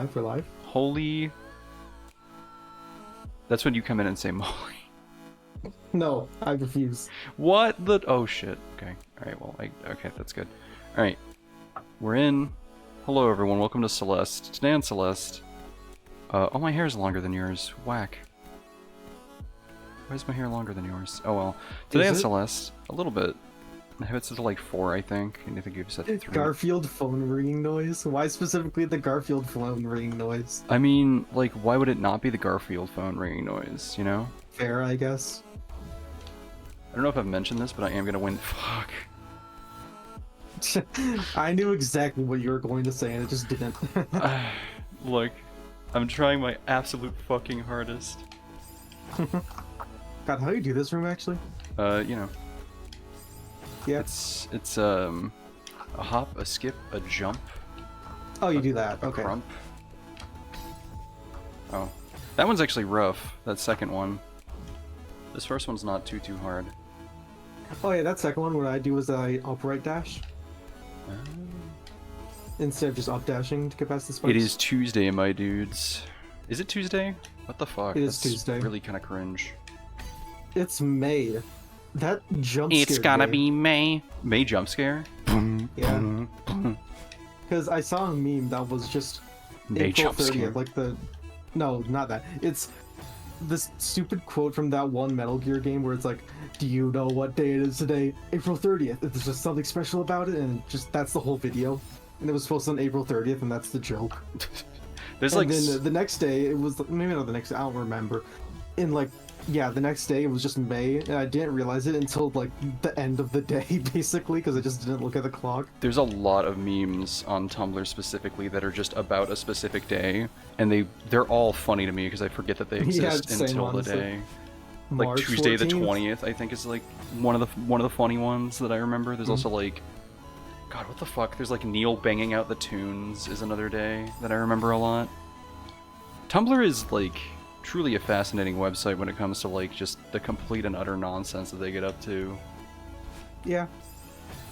For life. Holy. That's when you come in and say Molly. No, I refuse. What the? Oh shit. Okay. All right. Well, okay, that's good. All right. We're in. Hello, everyone. Welcome to Celeste. Today on Celeste. Oh, my hair is longer than yours. Whack. Why is my hair longer than yours? Oh well. Today on Celeste, a little bit. I have it set to like 4, I think. And I think you've set to 3. Garfield phone ringing noise? Why specifically the Garfield phone ringing noise? I mean, like, why would it not be the Garfield phone ringing noise, you know? Fair, I guess. I don't know if I've mentioned this, but I am gonna win. Fuck. I knew exactly what you were going to say and it just didn't. Look, I'm trying my absolute fucking hardest. God, how do you do this room actually? You know. Yeah. It's a hop, a skip, a jump. Oh, you do that. Okay. Crump. Oh, that one's actually rough. That second one. This first one's not too hard. Oh yeah, that second one. What I do is I upright dash instead of just up dashing to get past the spikes. It is Tuesday, my dudes. Is it Tuesday? What the fuck? It is Tuesday. Really kind of cringe. It's May. That jump scare. It's gonna be May. May jump scare? Yeah. Because I saw a meme that was just May April jump 30th, scare. like the... No, not that. It's this stupid quote from that one Metal Gear game where it's like, do you know what day it is today? April 30th. There's just something special about it, and just that's the whole video. And it was posted on April 30th, and that's the joke. There's and like... then the next day, it was... Maybe not the next day, I don't remember. In like... Yeah, the next day it was just May, and I didn't realize it until like the end of the day, basically, because I just didn't look at the clock. There's a lot of memes on Tumblr specifically that are just about a specific day, and they're all funny to me because I forget that they exist until the day. Like March Tuesday 14th? the 20th, I think is like one of the funny ones that I remember. There's also like, God, what the fuck? There's like Neil banging out the tunes is another day that I remember a lot. Tumblr is like truly a fascinating website when it comes to like just the complete and utter nonsense that they get up to. Yeah,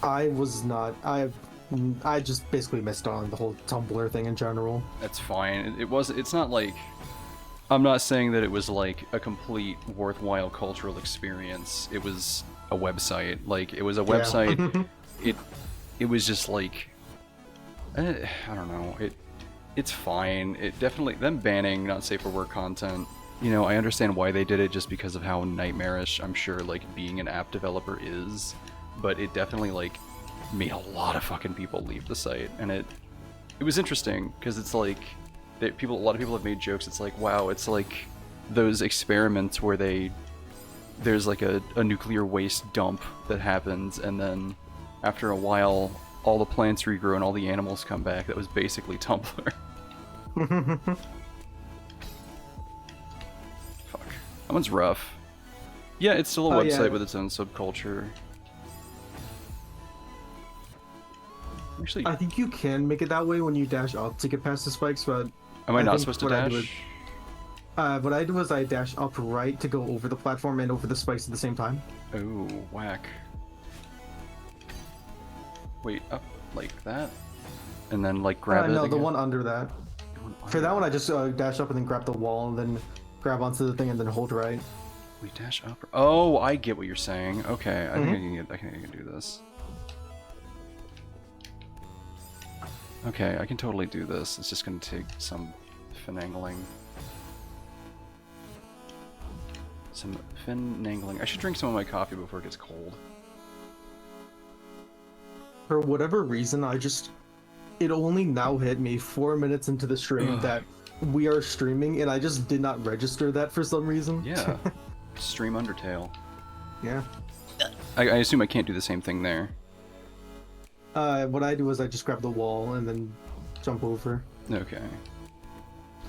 I was not. I just basically missed on the whole Tumblr thing in general. That's fine. It's not like, I'm not saying that it was like a complete worthwhile cultural experience. It was a website. Like, it was a website. It was just like, I don't know. It's fine. It definitely, them banning not safe for work content, you know, I understand why they did it just because of how nightmarish I'm sure like being an app developer is, but it definitely like made a lot of fucking people leave the site, and it was interesting because it's like a lot of people have made jokes. It's like, wow, it's like those experiments where there's like a nuclear waste dump that happens, and then after a while all the plants regrow and all the animals come back. That was basically Tumblr. Fuck. That one's rough. Yeah, it's still a website with its own subculture. Actually, I think you can make it that way when you dash up to get past the spikes, but am I not supposed to dash? What I do is I dash up right to go over the platform and over the spikes at the same time. Oh, whack. Wait, up like that? And then like grab it No, again? the one under that. For that one, I just dash up and then grab the wall and then grab onto the thing and then hold right. We dash up. Oh, I get what you're saying. Okay, I think I can do this. Okay, I can totally do this. It's just gonna take some finagling. Some finagling. I should drink some of my coffee before it gets cold. For whatever reason, it only now hit me 4 minutes into the stream that we are streaming, and I just did not register that for some reason. Yeah. Stream Undertale. Yeah. I assume I can't do the same thing there. What I do is I just grab the wall and then jump over. Okay.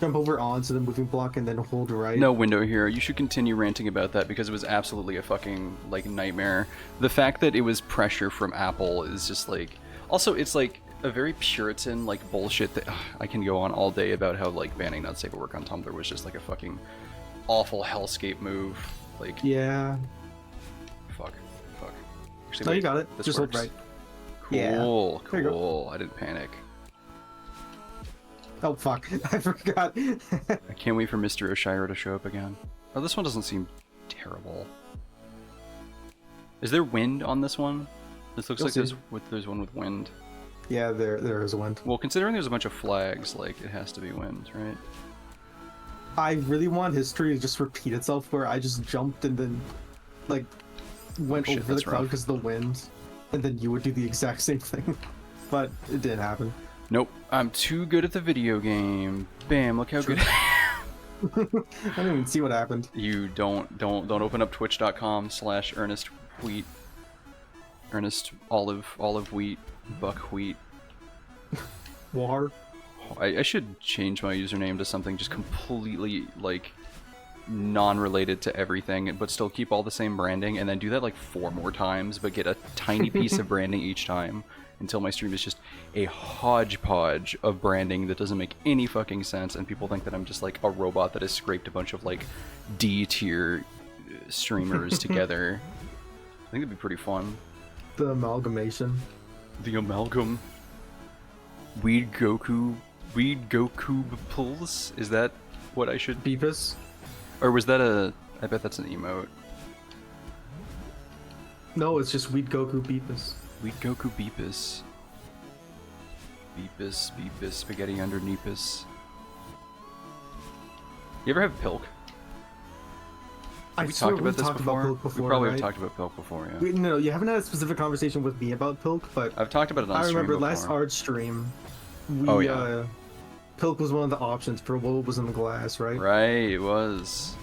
Jump over onto the moving block and then hold right. No, Window Hero, you should continue ranting about that because it was absolutely a fucking, like, nightmare. The fact that it was pressure from Apple is just, like... Also, it's, like, a very Puritan, like, bullshit that... I can go on all day about how, like, banning not safe for work on Tumblr was just, like, a fucking awful hellscape move. Like... Yeah. Fuck. Actually, no, wait, you got it. Just hold right. Cool, Yeah. cool. I didn't panic. Oh fuck, I forgot. I can't wait for Mr. Oshiro to show up again. Oh, this one doesn't seem terrible. Is there wind on this one? This looks like there's one with wind. Yeah, there is wind. Well, considering there's a bunch of flags, like, it has to be wind, right? I really want history to just repeat itself where I just jumped and then, like, went over the cloud because of the wind, and then you would do the exact same thing. But it didn't happen. Nope, I'm too good at the video game. Bam, look how good. I didn't even see what happened. You don't open up twitch.com/Ernest Wheat. Ernest olive wheat, buckwheat. War. I should change my username to something just completely, like, non-related to everything, but still keep all the same branding, and then do that like 4 more times, but get a tiny piece of branding each time, until my stream is just a hodgepodge of branding that doesn't make any fucking sense, and people think that I'm just like a robot that has scraped a bunch of like D-tier streamers together. I think it'd be pretty fun. The amalgamation. The amalgam. Weed Goku pulls? Is that what I should... Beavis? Or was that a... I bet that's an emote. No, it's just Weed Goku Beavis. Weed Goku Beepus. Beepus, spaghetti under Neepus. You ever have Pilk? We talked about Pilk before. We probably have talked about Pilk before, yeah. No, you haven't had a specific conversation with me about Pilk, but... I've talked about it on stream I remember before. last art stream, Pilk was one of the options for what was in the glass, right? Right, it was.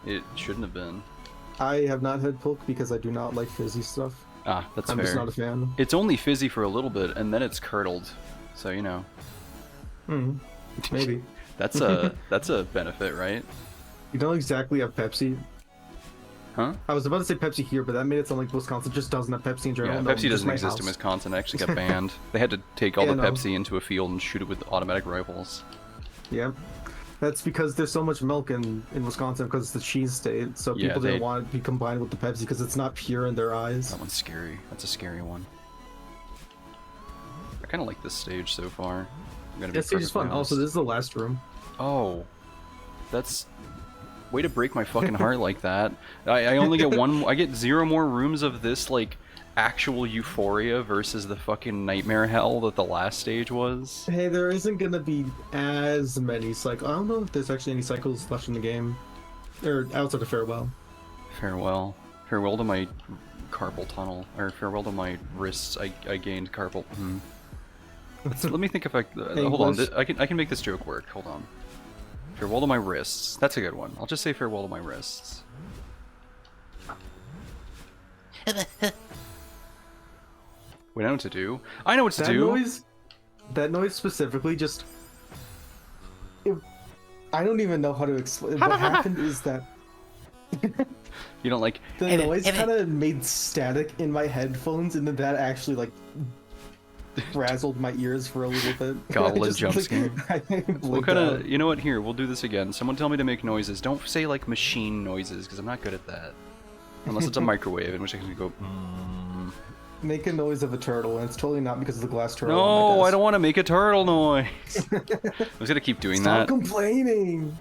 It shouldn't have been. I have not had Pilk because I do not like fizzy stuff. Ah, that's fair. I'm just not a fan. It's only fizzy for a little bit, and then it's curdled. So, you know. Maybe. That's a benefit, right? You don't exactly have Pepsi. Huh? I was about to say Pepsi here, but that made it sound like Wisconsin just doesn't have Pepsi in general. Yeah, no, Pepsi doesn't exist house. in Wisconsin. It actually got banned. They had to take all the Pepsi into a field and shoot it with automatic rifles. Yeah. That's because there's so much milk in Wisconsin because it's the cheese state, so people didn't want it to be combined with the Pepsi because it's not pure in their eyes. That one's scary. That's a scary one. I kind of like this stage so far. This stage is fun. Also, this is the last room. Oh. That's... Way to break my fucking heart like that. I only get one... I get 0 more rooms of this, like, actual euphoria versus the fucking nightmare hell that the last stage was. Hey, there isn't gonna be as many cycles. I don't know if there's actually any cycles left in the game. Or outside of Farewell. Farewell. Farewell to my carpal tunnel. Or farewell to my wrists. I gained carpal... Let me think if I... hold on. I can make this joke work. Hold on. Farewell to my wrists. That's a good one. I'll just say farewell to my wrists. Wait, I know what to do. I know what to do! That noise specifically just... I don't even know how to explain. What happened is that... You don't like... The noise kind of made static in my headphones, and then that actually, like... frazzled my ears for a little bit. Got a little jump scare. What kind of... You know what? Here, we'll do this again. Someone tell me to make noises. Don't say, like, machine noises, because I'm not good at that. Unless it's a microwave, in which I can go... Make a noise of a turtle, and it's totally not because of the glass turtle. No, I don't want to make a turtle noise. I was gonna keep doing that. Stop complaining.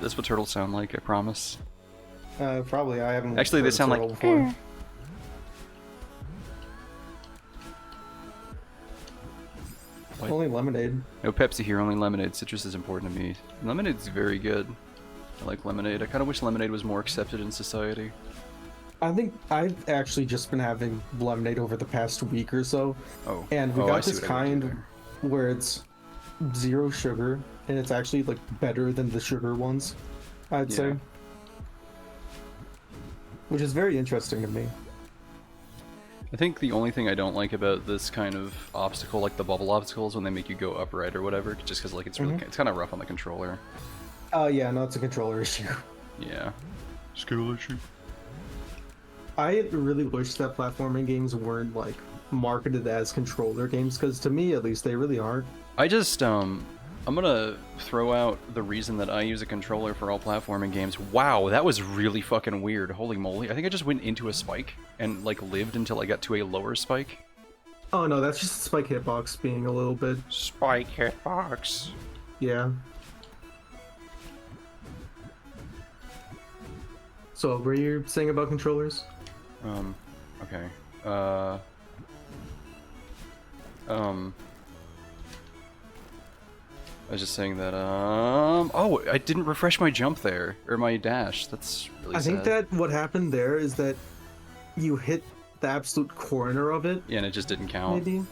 That's what turtles sound like, I promise. Probably. I haven't. Actually, they sound like. Before. What? Only lemonade. No Pepsi here, only lemonade. Citrus is important to me. Lemonade's very good. I like lemonade. I kind of wish lemonade was more accepted in society. I think I've actually just been having lemonade over the past week or so. Oh. And we got this kind where it's 0 sugar, and it's actually like better than the sugar ones, I'd say. Which is very interesting to me. I think the only thing I don't like about this kind of obstacle, like the bubble obstacles, when they make you go upright or whatever, just because like it's really it's kind of rough on the controller. Yeah, no, it's a controller issue. Yeah. Skill issue. I really wish that platforming games weren't like marketed as controller games, because to me at least they really aren't. I just I'm gonna throw out the reason that I use a controller for all platforming games. Wow, that was really fucking weird. Holy moly. I think I just went into a spike and like lived until I got to a lower spike. Oh no, that's just Spike hitbox being a little bit. Spike hitbox. Yeah. So, what were you saying about controllers? Okay. I was just saying that, oh, I didn't refresh my jump there, or my dash. That's really I sad. think that what happened there is that you hit the absolute corner of it. Yeah, and it just didn't count. Maybe.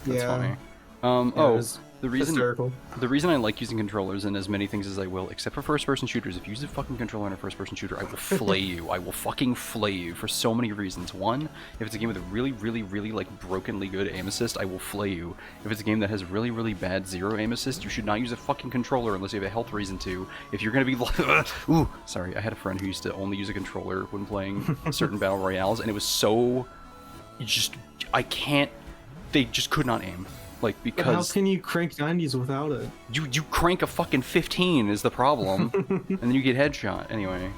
That's yeah. funny. Yeah, it was the reason hysterical. the reason I like using controllers in as many things as I will, except for first-person shooters, if you use a fucking controller in a first-person shooter, I will flay you. I will fucking flay you for so many reasons. One, if it's a game with a really, really, really like brokenly good aim assist, I will flay you. If it's a game that has really, really bad zero aim assist, you should not use a fucking controller unless you have a health reason to. If you're gonna be like, ooh, sorry, I had a friend who used to only use a controller when playing certain battle royales, and it was so, I can't. They just could not aim. Like, because But how can you crank 90s without it? you crank a fucking 15 is the problem, and then you get headshot anyway.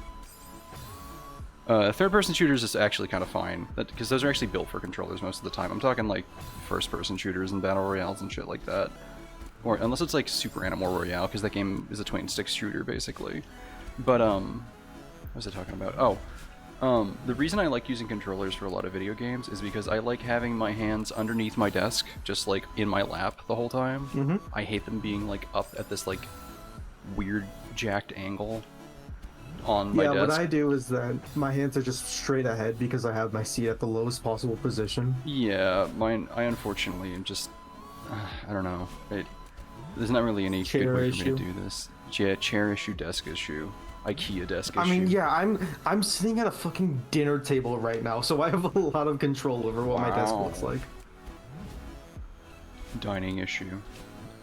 Third-person shooters is actually kind of fine, because those are actually built for controllers most of the time. I'm talking like first-person shooters and battle royales and shit like that, or unless it's like Super Animal Royale, because that game is a twin-stick shooter basically. But what was I talking about? Oh. The reason I like using controllers for a lot of video games is because I like having my hands underneath my desk, just like in my lap the whole time. Mm-hmm. I hate them being like up at this like weird jacked angle on my desk. Yeah, what I do is that my hands are just straight ahead because I have my seat at the lowest possible position. Yeah, mine. I unfortunately am just. I don't know. There's not really any good way for me to do this. Yeah, chair issue, desk issue. IKEA desk issue. I mean, yeah, I'm sitting at a fucking dinner table right now, so I have a lot of control over what my desk looks like. Dining issue.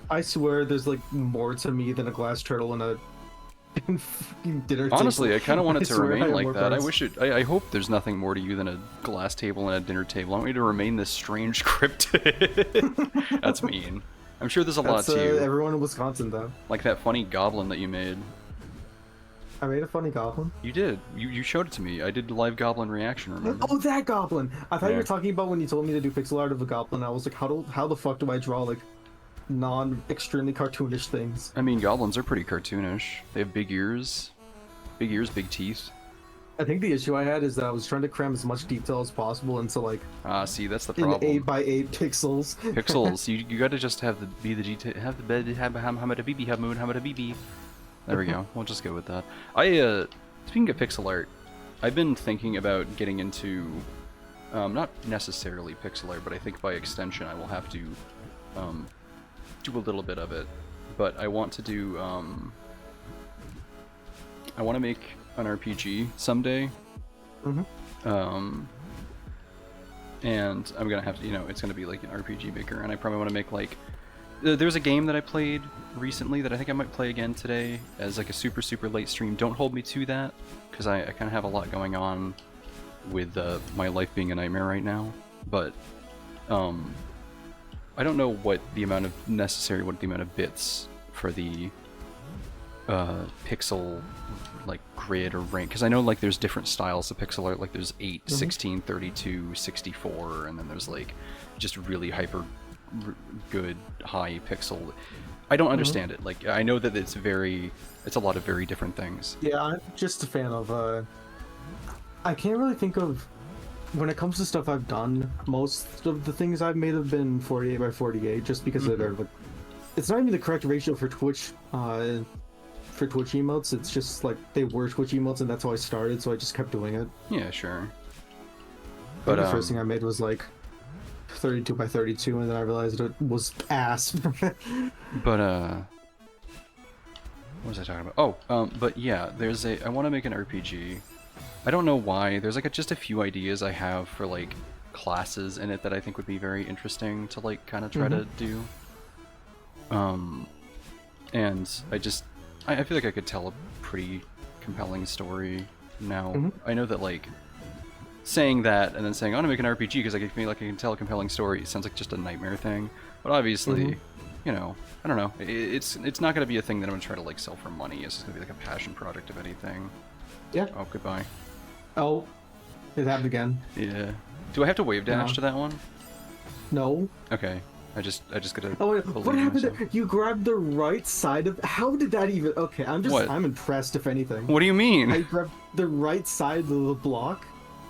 I swear there's like more to me than a glass turtle and a fucking dinner table. Honestly, I kind of want it to swear remain have like more that. parts. I wish it. I hope there's nothing more to you than a glass table and a dinner table. I want you to remain this strange cryptid. That's mean. I'm sure there's a lot to you. Everyone in Wisconsin, though. Like that funny goblin that you made. I made a funny goblin. You did. You showed it to me. I did live goblin reaction, remember? Oh, that goblin! I thought you Yeah. were talking about when you told me to do pixel art of a goblin. I was like, how the fuck do I draw like non-extremely cartoonish things? I mean, goblins are pretty cartoonish. They have big ears, big teeth. I think the issue I had is that I was trying to cram as much detail as possible into like See, that's the in problem. 8x8 pixels. Pixels. You got to just have the detail. Have the bed. Have hamada bibi. Have moon. Hamada bibi. There we go. We'll just go with that. Speaking of pixel art, I've been thinking about getting into, not necessarily pixel art, but I think by extension I will have to, do a little bit of it. But I want to do, I want to make an RPG someday. Mm-hmm. And I'm gonna have to, it's gonna be like an RPG maker, and I probably want to make like. There's a game that I played recently that I think I might play again today as like a super late stream. Don't hold me to that, because I kind of have a lot going on with my life being a nightmare right now. But I don't know what the amount of bits for the pixel like grid or rank, because I know like there's different styles of pixel art. Like there's 8, 16, 32, 64, and then there's like just really hyper good high pixel. I don't understand it. Like I know that it's a lot of very different things. Yeah, I'm just a fan of I can't really think of, when it comes to stuff I've done, most of the things I've made have been 48 by 48 just because they're like, it's not even the correct ratio for Twitch emotes. It's just like they were Twitch emotes and that's how I started, so I just kept doing it. Yeah, sure. But But the first thing I made was like 32 by 32, and then I realized it was ass. but what was I talking about? Oh, but yeah, I want to make an RPG. I don't know why. There's like just a few ideas I have for like classes in it that I think would be very interesting to like kind of try to do. And I feel like I could tell a pretty compelling story now. I know that like saying that and then saying I want to make an RPG because I feel like I can tell a compelling story sounds like just a nightmare thing. But obviously, I don't know. It's not going to be a thing that I'm going to try to like sell for money. It's just going to be like a passion project, if anything. Yeah. Oh, goodbye. Oh, it happened again. Yeah. Do I have to wave dash No. to that one? No. Okay. I just gotta. Oh wait, believe what happened? myself. You grabbed the right side of. How did that even? Okay, What? I'm impressed. If anything, What do you mean? I grabbed the right side of the block.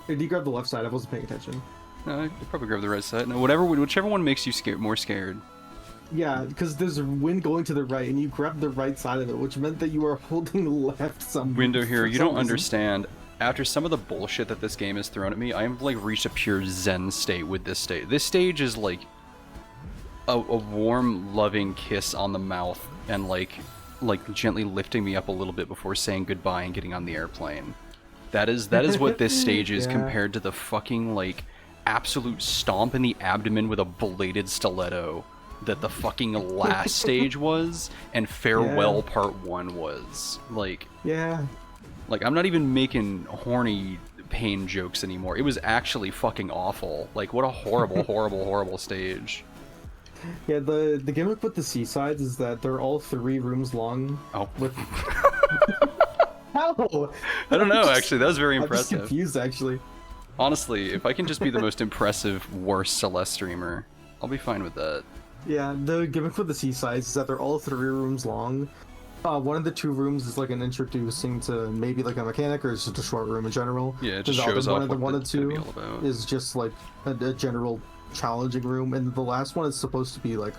Or did you grab the left side? I wasn't paying attention. No, I probably grab the right side. No, whichever one makes you more scared. Yeah, because there's a wind going to the right, and you grabbed the right side of it, which meant that you were holding left some. Window here, you some don't reason. understand. After some of the bullshit that this game has thrown at me, I am like reached a pure zen state with this stage. This stage is like a warm, loving kiss on the mouth, and like gently lifting me up a little bit before saying goodbye and getting on the airplane. That is what this stage is Yeah. compared to the fucking like absolute stomp in the abdomen with a bladed stiletto that the fucking last stage was, and Farewell Yeah. Part 1 was. Yeah. Like, I'm not even making horny pain jokes anymore. It was actually fucking awful. Like, what a horrible, horrible, horrible stage. Yeah, the gimmick with the seasides is that they're all 3 rooms long. Oh. With how? I don't know, actually. That was very I'm just impressive. confused, actually. Honestly, if I can just be the most impressive, worst Celeste streamer, I'll be fine with that. Yeah, the gimmick with the seasides is that they're all 3 rooms long. One of the 2 rooms is like an introducing to maybe like a mechanic, or it's just a short room in general. Yeah, it just The other shows one off of the what 1 and it's gonna be 2 all about. is just like a general challenging room, and the last one is supposed to be like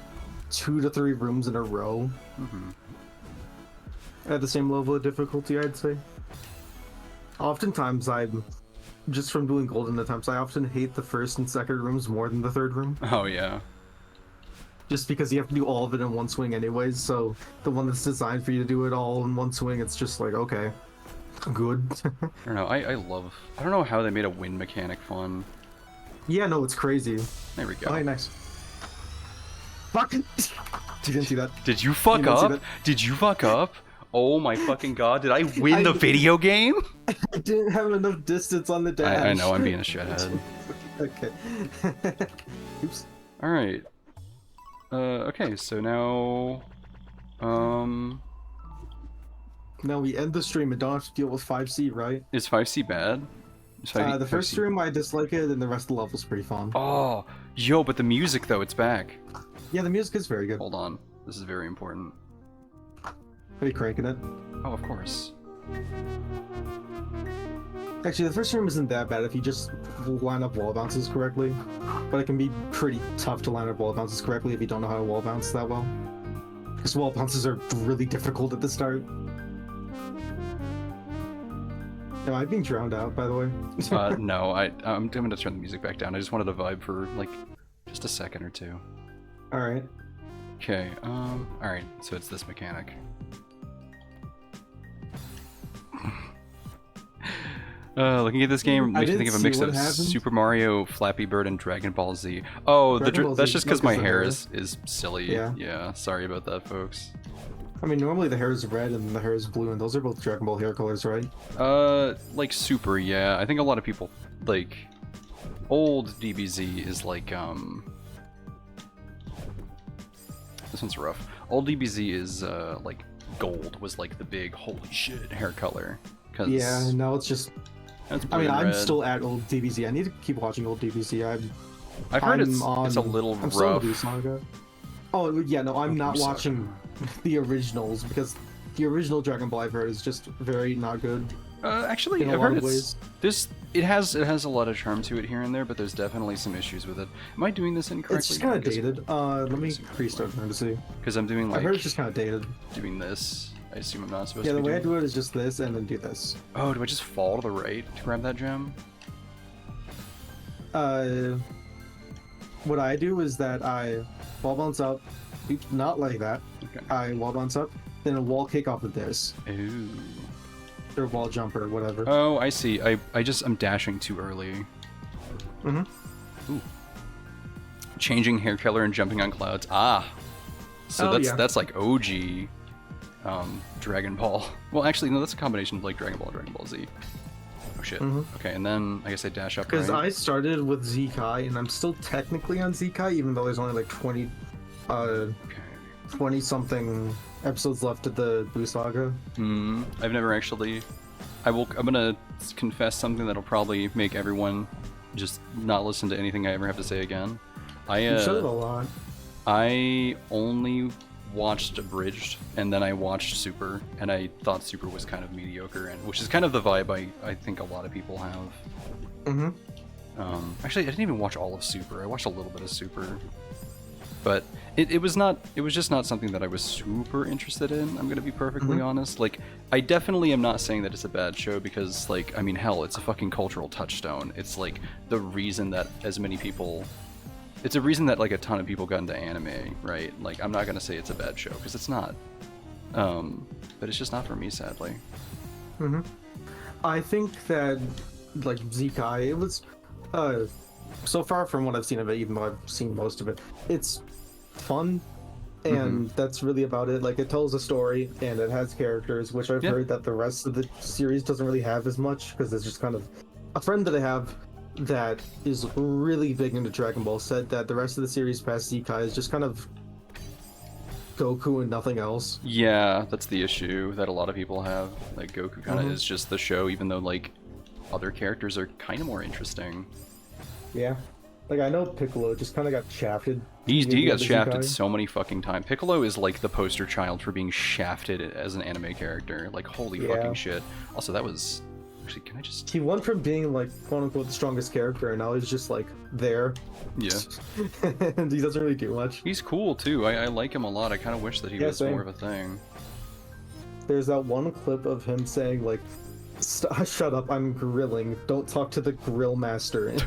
2 to 3 rooms in a row. At the same level of difficulty, I'd say. Oftentimes, just from doing golden attempts, I often hate the first and second rooms more than the third room. Oh, yeah. Just because you have to do all of it in one swing anyways, so the one that's designed for you to do it all in one swing, it's just like, okay, good. I don't know, I don't know how they made a wind mechanic fun. Yeah, no, it's crazy. There we go. Oh, nice. Fuck! You didn't see that. Did you fuck didn't see up? that. Did you fuck up? Oh my fucking god, did I win the video game? I didn't have enough distance on the dash. I know, I'm being a shithead. Okay. Oops. Alright. Okay, so now... Now we end the stream and don't have to deal with 5C, right? Is 5C bad? Is 5e The first 5C stream I dislike it, and the rest of the level's pretty fun. Oh, yo, but the music though, it's back. Yeah, the music is very good. Hold on, this is very important. Are you cranking it? Oh, of course. Actually, the first stream isn't that bad if you just line up wall bounces correctly. But it can be pretty tough to line up wall bounces correctly if you don't know how to wall bounce that well. Because wall bounces are really difficult at the start. Am I being drowned out, by the way? No, I'm gonna turn the music back down. I just wanted to vibe for, like, just a second or two. Alright. Okay, alright, so it's this mechanic. Looking at this game makes me think of a mix of Super Mario, Flappy Bird, and Dragon Ball Z. Oh, that's just because my hair is silly. Yeah, sorry about that, folks. I mean, normally the hair is red and the hair is blue, and those are both Dragon Ball hair colors, right? Like Super, yeah. I think a lot of people, like, old DBZ is like, this one's rough. Old DBZ is, like, gold was like the big holy shit hair color. Yeah, now it's just... I mean, I'm still at old DBZ. I need to keep watching old DBZ. I've heard it's a little rough. Oh, yeah, no, I'm not watching the originals, because the original Dragon Ball I've heard is just very not good. Actually, I've heard it has a lot of charm to it here and there, but there's definitely some issues with it. Am I doing this incorrectly? It's just kind of dated. Let me restart to see. Because I'm doing, like... I heard it's just kind of dated. Doing this. I assume I'm not supposed to be doing... Yeah, the way I do it is just this, and then do this. Oh, do I just fall to the right to grab that gem? What I do is that I wall bounce up, not like that. Okay. I wall bounce up, then a wall kick off of this. Ooh. Or wall jumper, whatever. Oh, I see. I'm dashing too early. Mm-hmm. Ooh. Changing hair color and jumping on clouds. Ah. So that's like OG Dragon Ball. Well, actually, no, that's a combination of like Dragon Ball and Dragon Ball Z. Oh shit. Okay, and then I guess I dash up. Because right? I started with Zekai, and I'm still technically on Zekai, even though there's only like 20 something episodes left of the Buu Saga. I've never actually. I'm gonna confess something that'll probably make everyone just not listen to anything I ever have to say again. You showed it a lot. I only watched Abridged, and then I watched Super, and I thought Super was kind of mediocre, and which is kind of the vibe I think a lot of people have. Mm-hmm. Actually, I didn't even watch all of Super. I watched a little bit of Super, but it was just not something that I was super interested in. I'm gonna be perfectly honest. Like, I definitely am not saying that it's a bad show because, like, I mean, hell, it's a fucking cultural touchstone. It's like the reason that as many people. It's a reason that like a ton of people got into anime, right? Like, I'm not gonna say it's a bad show because it's not, but it's just not for me, sadly. I think that like Zekai, it was so far from what I've seen of it, even though I've seen most of it, it's fun, and that's really about it. Like, it tells a story and it has characters, which I've heard that the rest of the series doesn't really have as much, because it's just kind of a friend that I have that is really big into Dragon Ball said that the rest of the series past Zekai is just kind of Goku and nothing else. Yeah, that's the issue that a lot of people have. Like, Goku kind of is just the show, even though like other characters are kind of more interesting. Yeah, like I know Piccolo just kind of got shafted. He got shafted so many fucking times. Piccolo is like the poster child for being shafted as an anime character. Like, holy fucking shit. Also, that was. Actually, can I just... He went from being, like, quote-unquote the strongest character, and now he's just, like, there. Yeah. And he doesn't really do much. He's cool, too. I like him a lot. I kind of wish that he was same. more of a thing. There's that one clip of him saying, like, shut up, I'm grilling. Don't talk to the grill master. And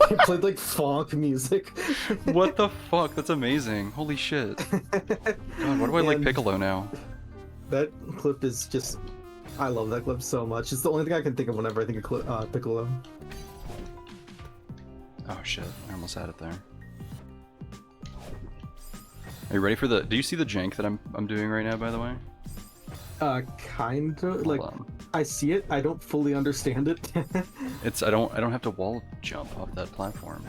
he played, like, funk music. What the fuck? That's amazing. Holy shit. God, why do I like Piccolo now? That clip is just... I love that clip so much. It's the only thing I can think of whenever I think of Piccolo. Oh shit, I almost had it there. Are you ready for the... Do you see the jank that I'm doing right now, by the way? Kinda. Like, I see it, I don't fully understand it. It's... I don't have to wall jump off that platform.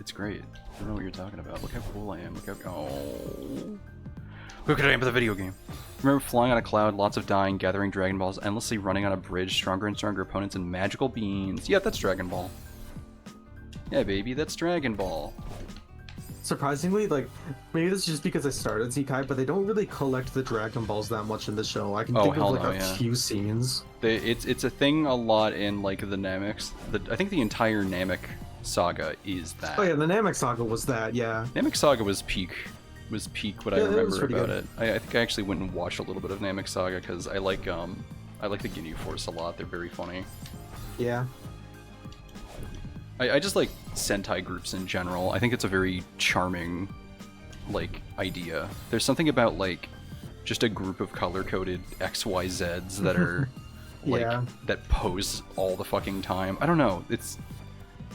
It's great. I don't know what you're talking about. Look how cool I am. Look how... Oh... Who could I am with a video game? Remember flying on a cloud, lots of dying, gathering Dragon Balls, endlessly running on a bridge, stronger and stronger opponents, and magical beans. Yeah, that's Dragon Ball. Yeah, baby, that's Dragon Ball. Surprisingly, like, maybe this is just because I started Zekai, but they don't really collect the Dragon Balls that much in the show. I can think of like a few scenes. It's a thing a lot in like the Namex. I think the entire Namek saga is that. Oh yeah, the Namek saga was that. Yeah. Namek saga was peak what I remember about good. it. I think I actually went and watched a little bit of Namek Saga because I like the Ginyu Force a lot. They're very funny. Yeah. I just like Sentai groups in general. I think it's a very charming like idea. There's something about like just a group of color-coded XYZs that are like that pose all the fucking time. I don't know.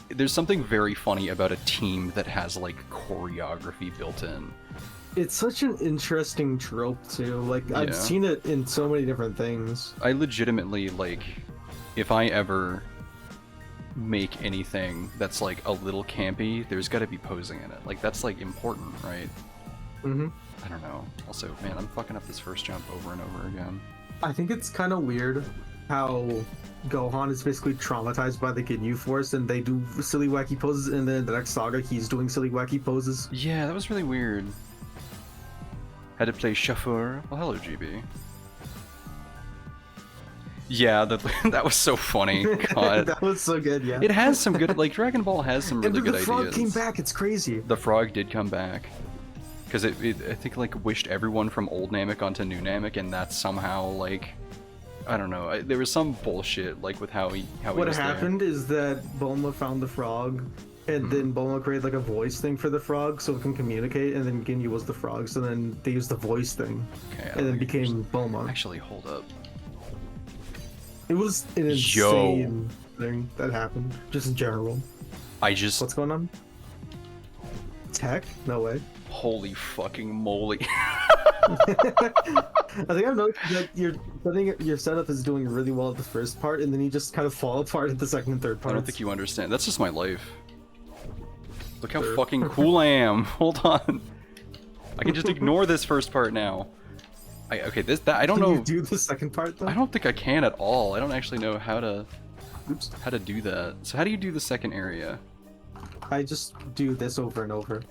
There's something very funny about a team that has like choreography built in. It's such an interesting trope too. Like, I've seen it in so many different things. I legitimately, like, if I ever make anything that's like a little campy, there's got to be posing in it. Like, that's like important, right? I don't know. Also, man, I'm fucking up this first jump over and over again. I think it's kind of weird how Gohan is basically traumatized by the Ginyu Force, and they do silly wacky poses, and then the next saga he's doing silly wacky poses. Yeah, that was really weird. Had to play Chauffeur. Well, hello, GB. Yeah, that was so funny. God. That was so good, yeah. It has some good, like, Dragon Ball has some really good ideas. And the frog came back, it's crazy. The frog did come back. Because it, I think, like, wished everyone from old Namek onto new Namek, and that's somehow, like... I don't know. There was some bullshit, like, with how he what was happened there. Is that Bulma found the frog, and then Bulma created, like, a voice thing for the frog so it can communicate, and then Ginyu was the frog, so then they used the voice thing, and then became Bulma. Actually, hold up. It was an insane thing that happened, just in general. What's going on? Tech? No way. Holy fucking moly. I think I've noticed that your setup is doing really well at the first part, and then you just kind of fall apart at the second and third part. I don't think you understand. That's just my life. Look how fucking cool I am. Hold on. I can just ignore this first part now. I don't know. Can you do the second part though? I don't think I can at all. I don't actually know how to do that. So how do you do the second area? I just do this over and over.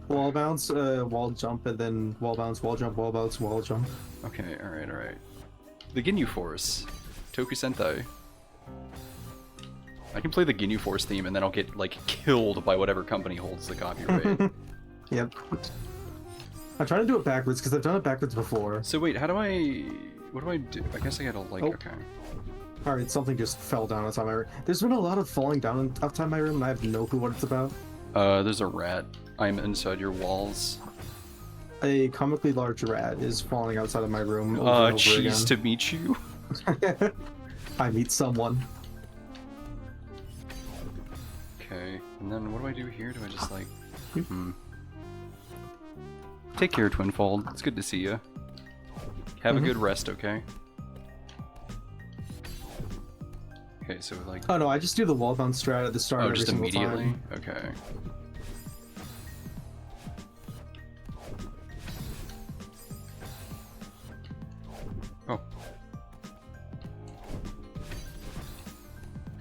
Wall bounce, wall jump, and then wall bounce, wall jump, wall bounce, wall jump. Okay, alright, alright. The Ginyu Force. Toku Sentai. I can play the Ginyu Force theme and then I'll get, like, killed by whatever company holds the copyright. Yep. I'm trying to do it backwards because I've done it backwards before. So wait, how do I... What do I do? I guess I gotta, like, okay. Alright, something just fell down outside my room. There's been a lot of falling down outside my room and I have no clue what it's about. There's a rat. I'm inside your walls. A comically large rat is falling outside of my room over and over Jeez, again. to meet you. I meet someone. Okay, and then what do I do here? Do I just, like... Take care, Twinfold. It's good to see you. Have a good rest, okay? Okay, so, like... Oh no, I just do the wall bounce strat at the start every just single immediately? time. Okay. Oh.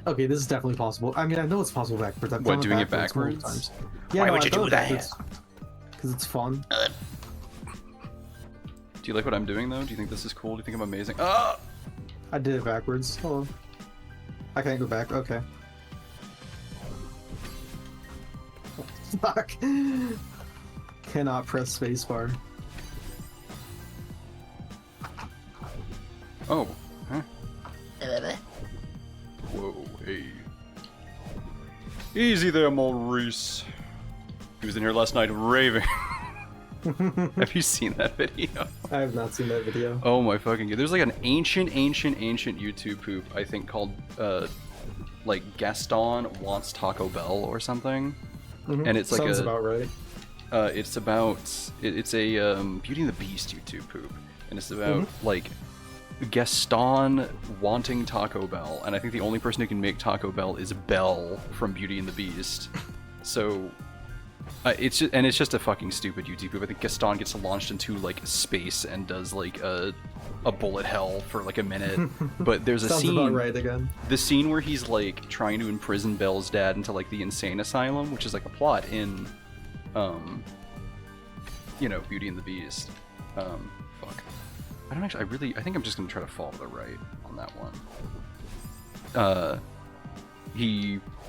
Okay, this is definitely possible. I mean, I know it's possible backwards. I've What, done doing it multiple backwards? times. Yeah, Why no, would I've you done do it that? backwards. Because it's fun. Do you like what I'm doing, though? Do you think this is cool? Do you think I'm amazing? Ah! I did it backwards. Oh. I can't go back. Okay. Fuck. Cannot press spacebar. Oh. Huh? Whoa, hey. Easy there, Maurice. He was in here last night raving. Have you seen that video? I have not seen that video. Oh my fucking god. There's like an ancient YouTube poop, I think, called, like, Gaston Wants Taco Bell or something. And it's like Sounds about right. It's about, it's a, Beauty and the Beast YouTube poop. And it's about, like, Gaston wanting Taco Bell, and I think the only person who can make Taco Bell is Belle from Beauty and the Beast. So, it's just a fucking stupid YouTube poop. I think Gaston gets launched into, like, space and does, like, a bullet hell for, like, a minute. But there's a Sounds scene... about right again. The scene where he's, like, trying to imprison Belle's dad into, like, the insane asylum, which is, like, a plot in, you know, Beauty and the Beast. Fuck. I don't actually, I think I'm just gonna try to fall to the right on that one.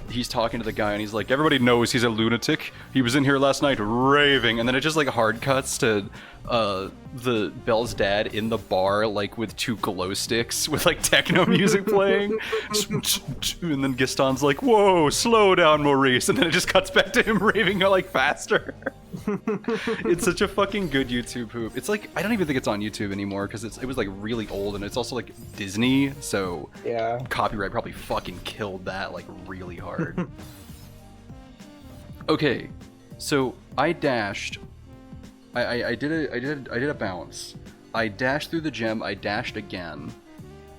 He's talking to the guy and he's like, everybody knows he's a lunatic. He was in here last night raving, and then it just like hard cuts to the Belle's dad in the bar, like with two glow sticks with like techno music playing. And then Gaston's like, whoa, slow down, Maurice. And then it just cuts back to him raving like faster. It's such a fucking good YouTube poop. It's like, I don't even think it's on YouTube anymore because it was like really old, and it's also like Disney, so Yeah. copyright probably fucking killed that like really hard. Okay, so I dashed. I did a bounce. I dashed through the gem. I dashed again.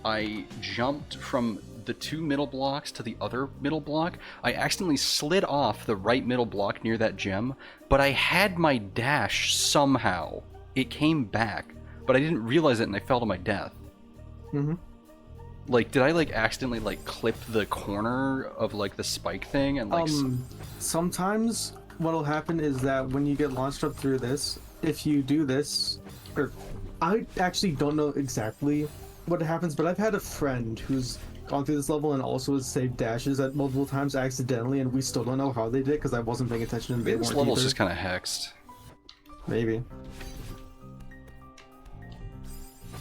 I jumped from the two middle blocks to the other middle block. I accidentally slid off the right middle block near that gem, but I had my dash somehow. It came back, but I didn't realize it and I fell to my death. Like, did I like accidentally like clip the corner of like the spike thing and like Sometimes what'll happen is that when you get launched up through this, if you do this, or I actually don't know exactly what happens, but I've had a friend who's gone through this level and also has saved dashes at multiple times accidentally, and we still don't know how they did because I wasn't paying attention and they this weren't level's either. just kind of hexed. Maybe.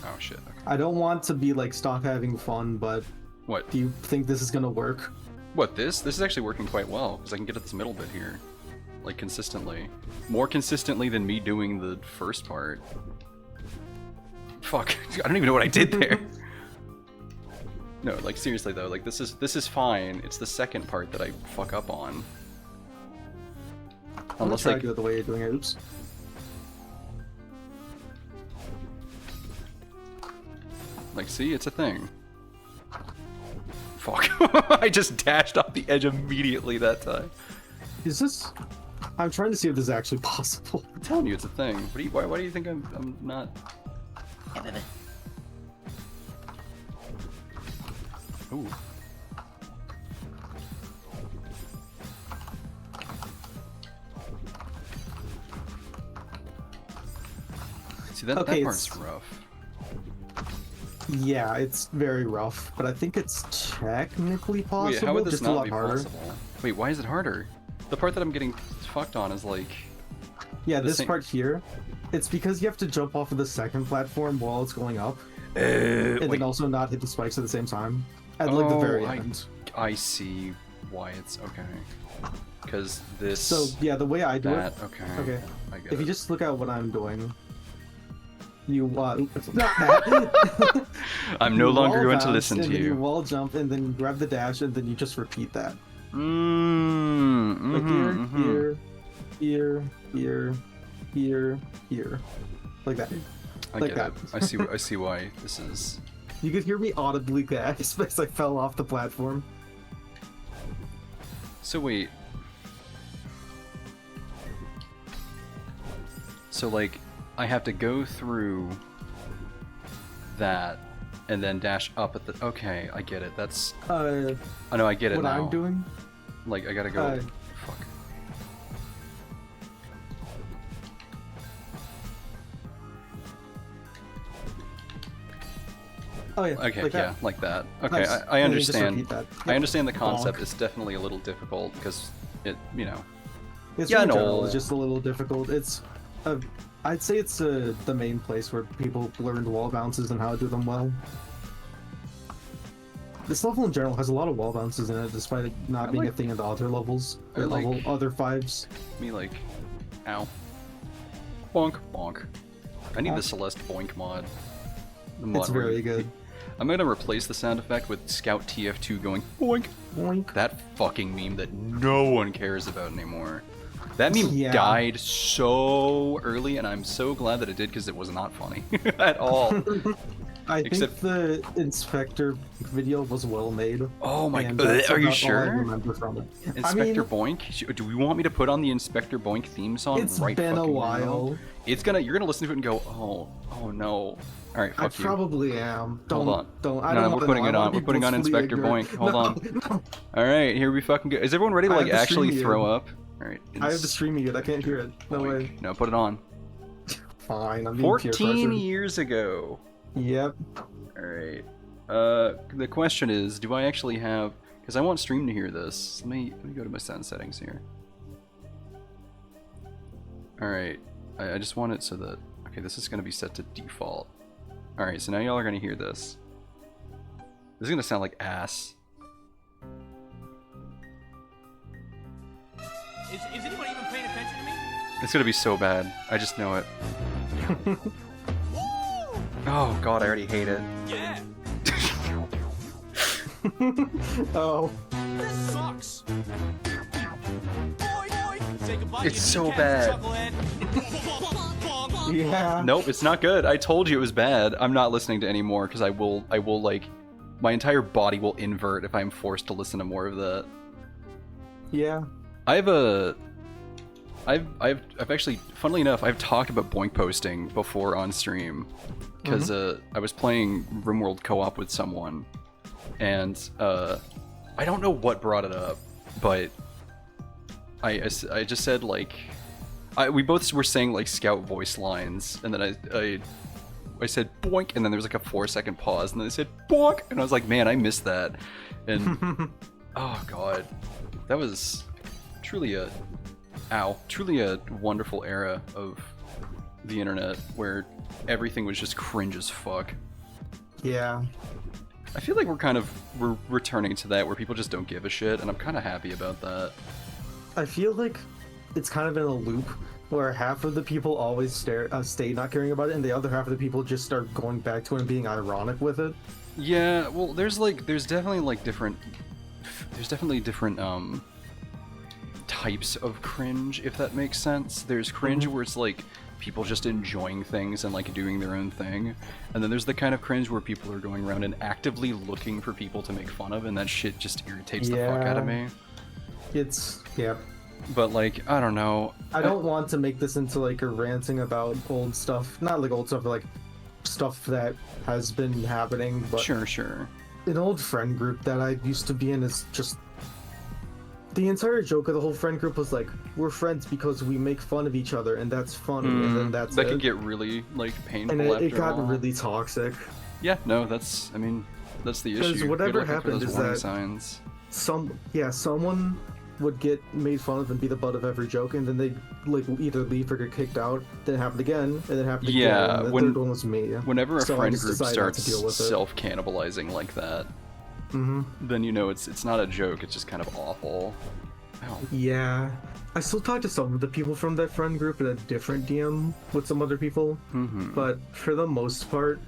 Oh shit. Okay. I don't want to be like stop having fun, but What? do you think this is gonna work? What, this? This is actually working quite well, because I can get at this middle bit here. Like, consistently. More consistently than me doing the first part. Fuck. I don't even know what I did there. No, like, seriously though, like, this is fine. It's the second part that I fuck up on. I'm gonna Unless, try like... to do it the way you're doing it. Oops. Like, see? It's a thing. Fuck. I just dashed off the edge immediately that time. Is this? I'm trying to see if this is actually possible. I'm telling you, it's a thing. What do you, why do you think I'm not... Ooh. See, that Okay, part's rough. Yeah, it's very rough, but I think it's technically possible. Wait, how would this just a not lot be harder. possible? Wait, why is it harder? The part that I'm getting fucked on is like... Yeah, the this same- part here, it's because you have to jump off of the second platform while it's going up, and wait. then also not hit the spikes at the same time. At like the very end. I see why it's okay. Because this... So yeah, the way I do that, it. okay. Okay. I get If you it. just look at what I'm doing, you not that. I'm You no longer wall going to bounce, listen and to then you. wall jump, and then grab the dash, and then you just repeat that. Like here, here, like that. I like get that. it. I see why this is... You could hear me audibly gasp as I fell off the platform. So wait. So like, I have to go through that and then dash up at the... Okay, I get it. That's... I know, I get it What now. I'm doing? Like, I gotta go... Fuck. Oh yeah. Okay, like yeah, that. like that. Okay, Nice. I And then you just understand. repeat that. I understand the concept. Bonk. It's definitely a little difficult because it, you know... It's Yeah, in no. general, it's just a little difficult. It's, I'd say it's the main place where people learned wall bounces and how to do them well. This level in general has a lot of wall bounces in it, despite it not being a thing in the other levels, I or like- other fives. Me like... Ow. Bonk, bonk. I need the Bonk. Celeste boink mod. The mod It's where very you- good. I'm gonna replace the sound effect with Scout TF2 going boink. Boink. That fucking meme that no one cares about anymore. That meme Yeah. died so early, and I'm so glad that it did because it was not funny at all. I Except- think the Inspector video was well made. Oh my and god, that's are you about all I sure? remember from it. Inspector Boink? Do we want me to put on the Inspector Boink theme song It's right been a fucking now? while. You're gonna listen to it and go, oh no. Alright, I fuck you. probably am. Don't, Hold on. Don't. I No, don't we're wanna putting know. it I on. wanna We're be putting on blissfully Inspector ignorant. Boink. Hold No, on. no. Alright, here we fucking go. Is everyone ready to I like have to actually stream throw you. up? Alright. I have to stream it. I can't hear it. No way. No, put it on. Fine. I'm being peer 14 pressured. years ago. Yep. Alright. The question is, do I actually have... Because I want stream to hear this. Let me go to my sound settings here. Alright. I just want it so that... Okay, this is going to be set to default. Alright, so now y'all are going to hear this. This is going to sound like ass. Is anyone even paying attention to me? It's going to be so bad. I just know it. Oh god, I already hate it. Yeah. Oh. This sucks. Boy, say goodbye. It's to so your bad. chucklehead. Yeah. Nope, it's not good. I told you it was bad. I'm not listening to any more because I will like... My entire body will invert if I'm forced to listen to more of that. Yeah. I've actually, funnily enough, I've talked about boink posting before on stream because I was playing RimWorld co-op with someone, and I don't know what brought it up, but I just said like we both were saying like Scout voice lines, and then I said boink, and then there was like a 4-second pause, and then I said boink, and I was like, man, I missed that, and oh god, that was truly a wonderful era of the internet where everything was just cringe as fuck. Yeah. I feel like we're returning to that where people just don't give a shit, and I'm kind of happy about that. I feel like it's kind of in a loop where half of the people always stay not caring about it, and the other half of the people just start going back to it and being ironic with it. Yeah, well, there's definitely different types of cringe, if that makes sense. There's cringe where it's like people just enjoying things and like doing their own thing, and then there's the kind of cringe where people are going around and actively looking for people to make fun of, and that shit just irritates the fuck out of me. Yeah. But like, I don't know. I don't want to make this into like a ranting about old stuff. Not like old stuff, but like stuff that has been happening. But Sure. an old friend group that I used to be in is just the entire joke of the whole friend group was like, we're friends because we make fun of each other, and that's funny, and then that's that it. can get really like painful. And after it got a while. really toxic. Yeah, no, that's. I mean, that's the Because issue. whatever Good looking for happened those is warning that signs. Someone would get made fun of and be the butt of every joke, and then they'd like either leave or get kicked out. Then it happened again, and then it happened again. Yeah, And the when- third one was me. Whenever a So I friend just group decided not to starts deal with it. self-cannibalizing like that, then you know it's not a joke. It's just kind of awful. Ow. Yeah, I still talk to some of the people from that friend group in a different DM with some other people, but for the most part,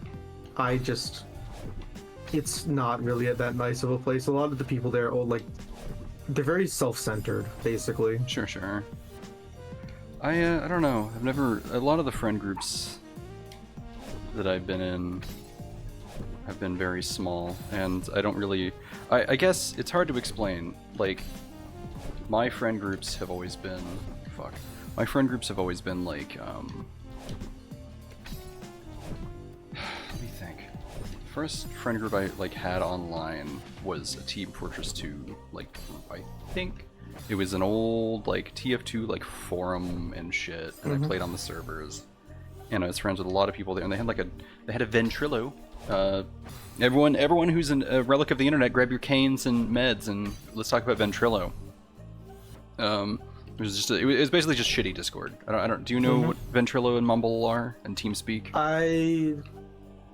it's not really that nice of a place. A lot of the people there are like, they're very self-centered, basically. Sure. I don't know. I've never. A lot of the friend groups that I've been in have been very small, and I don't really. I guess it's hard to explain. Like, my friend groups have always been. Fuck. My friend groups have always been like. Let me think. The first friend group I like had online was a Team Fortress 2 like group, I think. It was an old like TF2 like forum and shit, and I played on the servers. And I was friends with a lot of people there, and they had a Ventrilo. Everyone who's a relic of the internet, grab your canes and meds, and let's talk about Ventrilo. It was basically just shitty Discord. I don't. Do you know what Ventrilo and Mumble are and TeamSpeak?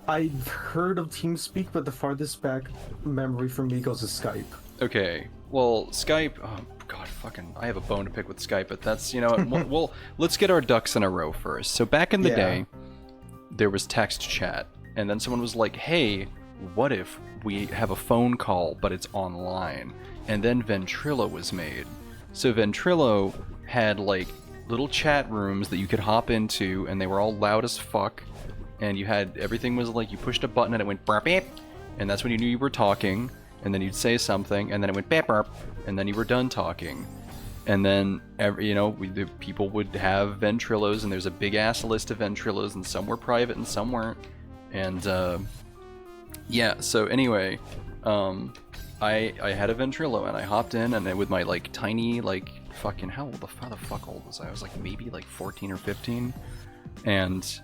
I've heard of TeamSpeak, but the farthest back memory from me goes to Skype. Okay, well, Skype. Oh God, fucking! I have a bone to pick with Skype, but that's well, let's get our ducks in a row first. So back in the day, there was text chat, and then someone was like, "Hey, what if we have a phone call, but it's online?" And then Ventrilo was made. So Ventrilo had like little chat rooms that you could hop into, and they were all loud as fuck. And you had everything was like you pushed a button and it went burp beep, and that's when you knew you were talking. And then you'd say something, and then it went beep burp, and then you were done talking. And then the people would have Ventrilos, and there's a big ass list of Ventrilos, and some were private and some weren't. And yeah, so anyway, I had a Ventrilo, and I hopped in, and with my like tiny like fucking how the fuck old was I? I was like maybe like 14 or 15, and.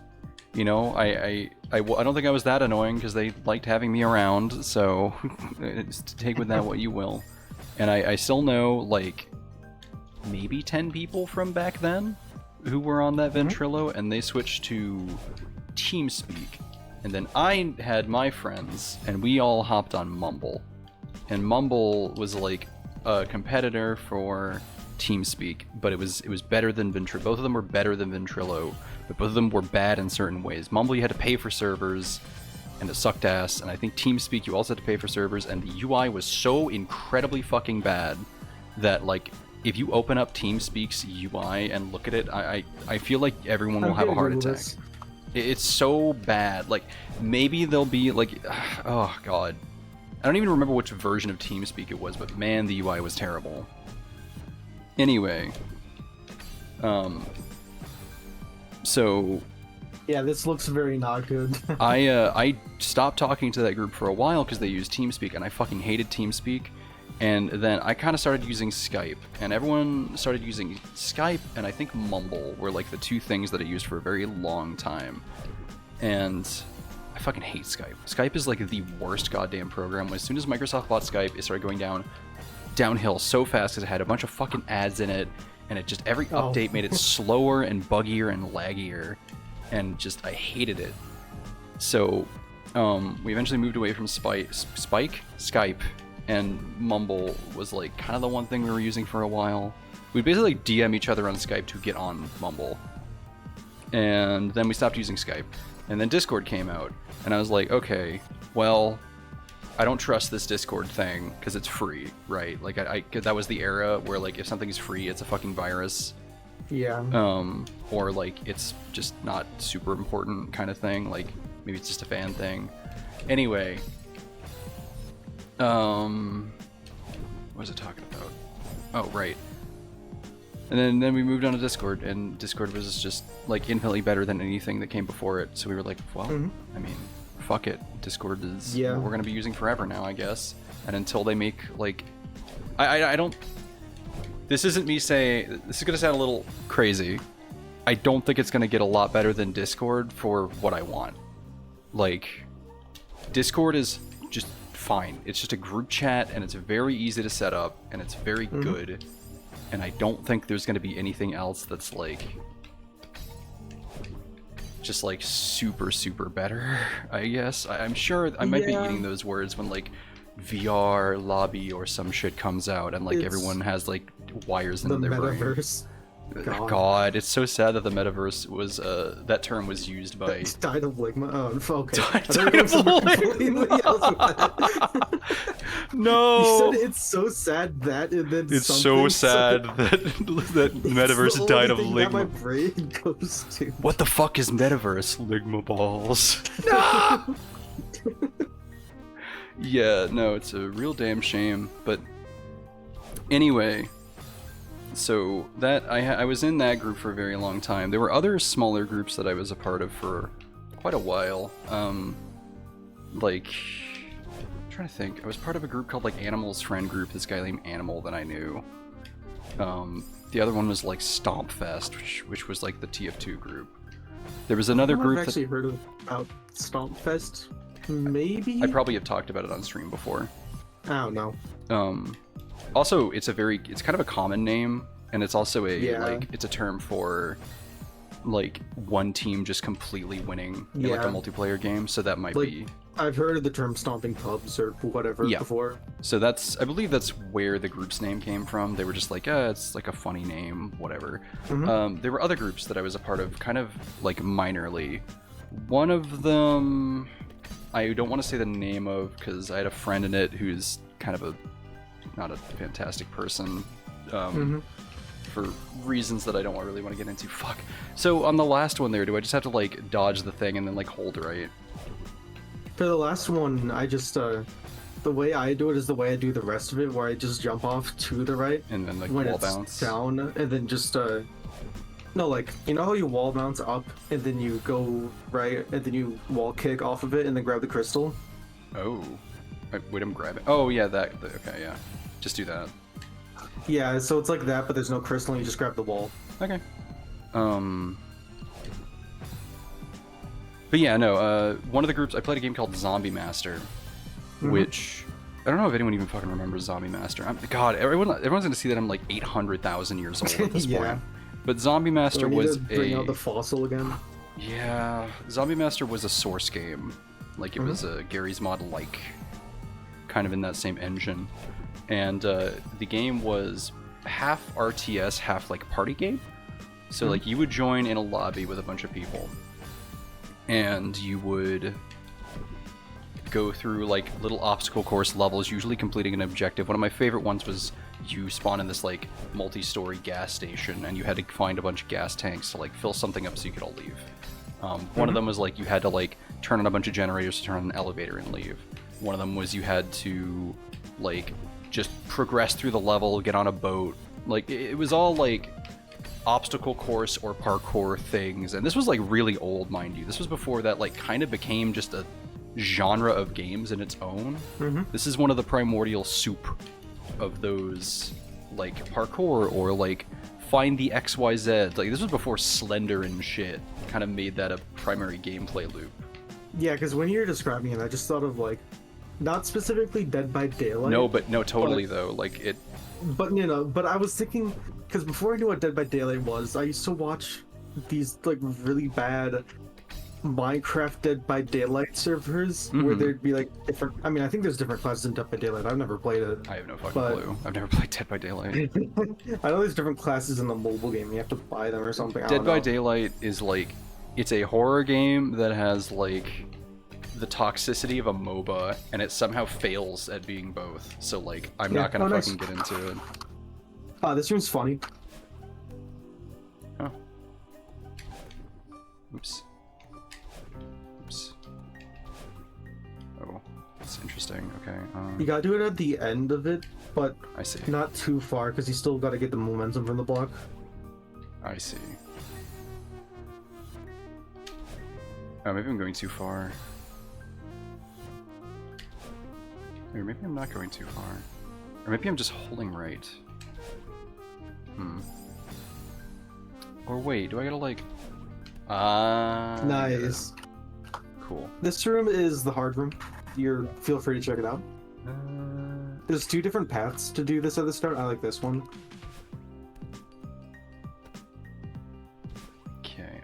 You know, I don't think I was that annoying because they liked having me around, so just take with that what you will. And I still know, like, maybe 10 people from back then who were on that Ventrilo, and they switched to TeamSpeak. And then I had my friends, and we all hopped on Mumble. And Mumble was, like, a competitor for TeamSpeak, but it was better than Ventrilo. Both of them were better than Ventrilo, but both of them were bad in certain ways. Mumble, you had to pay for servers, and it sucked ass, and I think TeamSpeak, you also had to pay for servers, and the UI was so incredibly fucking bad that, like, if you open up TeamSpeak's UI and look at it, I feel like everyone will have a heart attack. It's so bad. Like, maybe there'll be, like, oh god. I don't even remember which version of TeamSpeak it was, but man, the UI was terrible. Anyway, so yeah, this looks very not good. I stopped talking to that group for a while because they used TeamSpeak, and I fucking hated TeamSpeak. And then I kind of started using Skype, and everyone started using Skype, and I think Mumble were like the two things that I used for a very long time. And I fucking hate Skype. Skype is like the worst goddamn program. As soon as Microsoft bought Skype, it started going downhill so fast because it had a bunch of fucking ads in it, and it just every update made it slower and buggier and laggier, and just I hated it. So we eventually moved away from Skype, and Mumble was like kind of the one thing we were using for a while. We'd basically DM each other on Skype to get on Mumble, and then we stopped using Skype, and then Discord came out, and I was like, okay, well, I don't trust this Discord thing because it's free, right? Like that was the era where like if something's free, it's a fucking virus. Yeah. Or like it's just not super important kind of thing. Like maybe it's just a fan thing. Anyway, what was I talking about? Oh right. And then we moved on to Discord, and Discord was just like infinitely better than anything that came before it. So we were like, well, I mean, fuck it. Discord is what we're gonna be using forever now, I guess. And until they make like, I don't. this isn't me saying, this is gonna sound a little crazy. I don't think it's gonna get a lot better than Discord for what I want. Like, Discord is just fine. It's just a group chat, and it's very easy to set up, and it's very good. And I don't think there's gonna be anything else that's like, just like super better, I guess. I'm sure I might be eating those words when like VR lobby or some shit comes out and like everyone has like wires in their metaverse. brain. God, it's so sad that the metaverse was that term was used by It's died of ligma. Oh, okay. Died of ligma. No. You said it's so sad that, and then it's so sad that that metaverse the died of only thing that my ligma. brain goes to. What the fuck is metaverse? Ligma balls. No. Yeah, no, it's a real damn shame. But anyway, so that I was in that group for a very long time. There were other smaller groups that I was a part of for quite a while. Like, I'm trying to think. I was part of a group called like Animal's Friend Group. This guy named Animal that I knew. The other one was like Stomp Fest, which was like the TF2 group. There was another group. I've actually heard about Stomp Fest. Maybe. I probably have talked about it on stream before. I don't know. Also, it's kind of a common name, and it's also it's a term for like one team just completely winning in like a multiplayer game. So that might be. I've heard of the term stomping pubs or whatever before. So I believe that's where the group's name came from. They were just like, it's like a funny name, whatever. There were other groups that I was a part of, kind of like minorly. One of them, I don't want to say the name of, because I had a friend in it who's kind of not a fantastic person, for reasons that I don't really want to get into. Fuck. So on the last one there, do I just have to like dodge the thing and then like hold right? For the last one, I just the way I do it is the way I do the rest of it, where I just jump off to the right And then like when wall it's bounce down, and then just no, like, you know how you wall bounce up and then you go right and then you wall kick off of it and then grab the crystal? Oh. Wait, I'm grabbing. Oh yeah, okay, yeah. Just do that. Yeah, so it's like that, but there's no crystal and you just grab the wall. Okay. But yeah, no, one of the groups, I played a game called Zombie Master, which, I don't know if anyone even fucking remembers Zombie Master. God, everyone's gonna see that I'm like 800,000 years old at this point. But Zombie Master was bring out the fossil again. Yeah, Zombie Master was a Source game. Like, it was a Garry's Mod like, kind of in that same engine. And the game was half RTS, half like party game. So like you would join in a lobby with a bunch of people, and you would go through like little obstacle course levels, usually completing an objective. One of my favorite ones was you spawn in this like multi-story gas station, and you had to find a bunch of gas tanks to like fill something up so you could all leave. One of them was like you had to like turn on a bunch of generators to turn on an elevator and leave. One of them was you had to like just progress through the level, get on a boat. Like it was all like obstacle course or parkour things, and this was like really old, mind you. This was before that like kind of became just a genre of games in its own. This is one of the primordial soup of those like parkour or like find the XYZ. Like this was before Slender and shit kind of made that a primary gameplay loop. Yeah, because when you're describing it, I just thought of like, not specifically Dead by Daylight. No, totally though. Like it. But you know, but I was thinking, because before I knew what Dead by Daylight was, I used to watch these like really bad Minecraft Dead by Daylight servers where there'd be like different. I mean, I think there's different classes in Dead by Daylight. I've never played it. I have no fucking clue. I've never played Dead by Daylight. I know there's different classes in the mobile game. You have to buy them or something. Dead by Daylight is like, it's a horror game that has like the toxicity of a MOBA, and it somehow fails at being both. So like, I'm not gonna fucking get into it. This room's funny. Oh. Oops. Oops. Oh, that's interesting. Okay. You gotta do it at the end of it, but I see. Not too far, because you still gotta get the momentum from the block. I see. Oh, maybe I'm going too far. Or maybe I'm not going too far. Or maybe I'm just holding right. Or wait, do I gotta like... Ah. Nice. Cool. This room is the hard room. Feel free to check it out. There's 2 different paths to do this at the start. I like this one.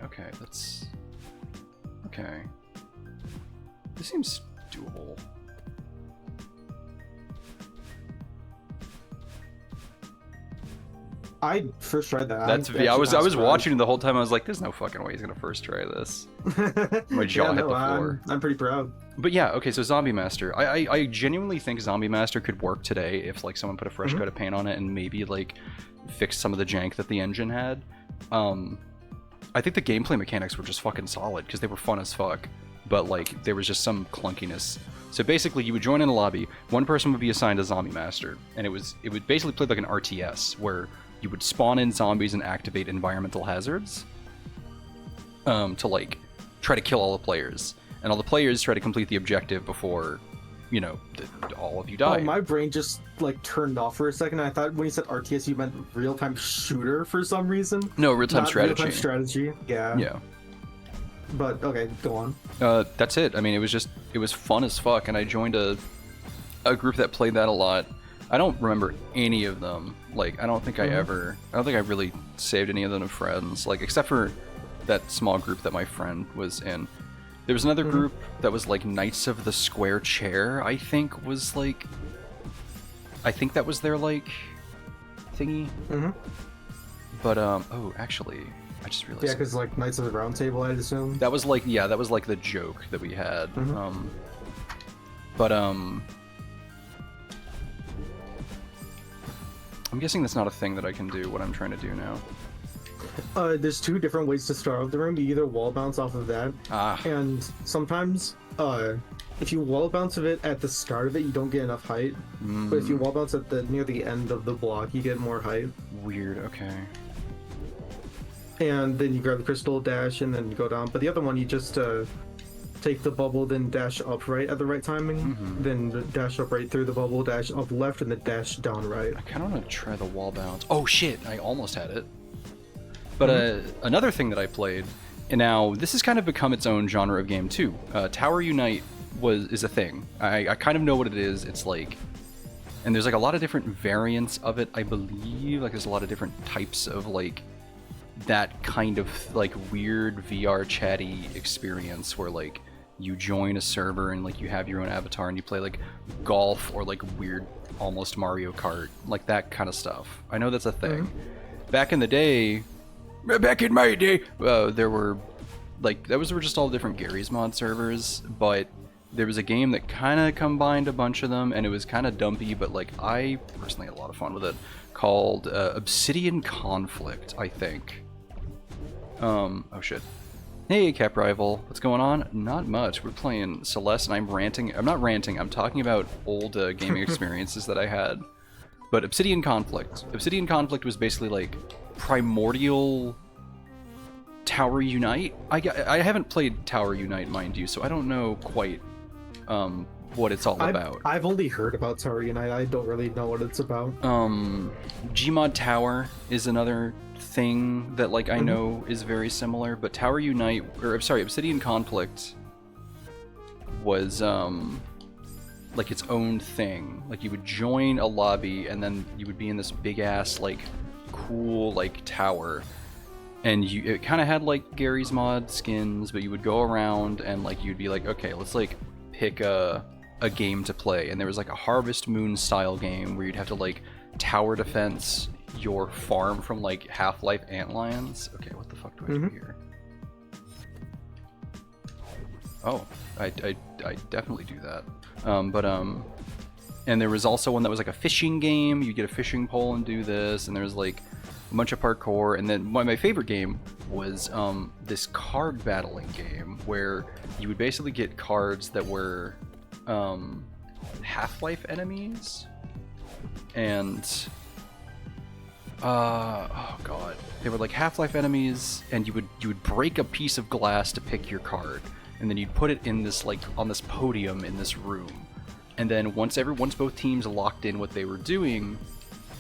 Okay, that's... Okay. This seems doable. I first tried that. That's I was watching the whole time. I was like, "There's no fucking way he's gonna first try this." My jaw hit the floor. I'm pretty proud. But yeah, okay. So Zombie Master, I genuinely think Zombie Master could work today if like someone put a fresh coat of paint on it and maybe like fix some of the jank that the engine had. I think the gameplay mechanics were just fucking solid because they were fun as fuck. But like there was just some clunkiness. So basically, you would join in a lobby. One person would be assigned a Zombie Master, and it would basically play like an RTS where you would spawn in zombies and activate environmental hazards to like try to kill all the players, and all the players try to complete the objective before, you know, all of you die. Oh, my brain just like turned off for a second. I thought when you said RTS, you meant real-time shooter for some reason. No, real-time strategy. Real-time strategy. Yeah. Yeah. But okay, go on. That's it. I mean, it was fun as fuck, and I joined a group that played that a lot. I don't remember any of them. Like, I don't think I really saved any of them to friends. Like, except for that small group that my friend was in. There was another group that was like Knights of the Square Chair, I think that was their like thingy. But oh, actually, I just realized. Yeah, because like Knights of the Round Table, I'd assume. That was like the joke that we had. I'm guessing that's not a thing that I can do, what I'm trying to do now. There's 2 different ways to start off the room. You either wall bounce off of that, and sometimes, if you wall bounce of it at the start of it, you don't get enough height. But if you wall bounce at near the end of the block, you get more height. Weird, okay. And then you grab the crystal, dash, and then you go down. But the other one, you just take the bubble, then dash up right at the right timing, then dash up right through the bubble, dash up left, and then dash down right. I kind of want to try the wall bounce. Oh shit, I almost had it. But another thing that I played, and now this has kind of become its own genre of game too. Tower Unite is a thing. I kind of know what it is. It's like, and there's like a lot of different variants of it, I believe. Like there's a lot of different types of like that kind of like weird VR chatty experience where like you join a server and like you have your own avatar and you play like golf or like weird almost Mario Kart, like that kind of stuff. I know that's a thing. Back in my day, there were like those were just all different Gary's Mod servers, but there was a game that kind of combined a bunch of them and it was kind of dumpy, but like I personally had a lot of fun with it, called Obsidian Conflict, I think. Oh shit. Hey, Cap Rival, what's going on? Not much. We're playing Celeste, and I'm ranting. I'm not ranting, I'm talking about old gaming experiences that I had. But Obsidian Conflict. Obsidian Conflict was basically like primordial Tower Unite. I haven't played Tower Unite, mind you, so I don't know quite what it's all about. I've only heard about Tower Unite. I don't really know what it's about. Gmod Tower is another thing that like I know is very similar, but Tower Unite, or I'm sorry, Obsidian Conflict was like its own thing. Like you would join a lobby and then you would be in this big ass like cool like tower, and it kind of had like Gary's Mod skins, but you would go around and like you'd be like, okay, let's like pick a game to play, and there was like a Harvest Moon style game where you'd have to like tower defense your farm from like Half-Life Antlions. Okay, what the fuck do I do here? Oh, I definitely do that. And there was also one that was like a fishing game. You get a fishing pole and do this, and there was like a bunch of parkour. And then my favorite game was this card battling game where you would basically get cards that were Half-Life enemies, and oh god, they were like Half-Life enemies, and you would break a piece of glass to pick your card, and then you'd put it in this like on this podium in this room, and then once both teams locked in what they were doing,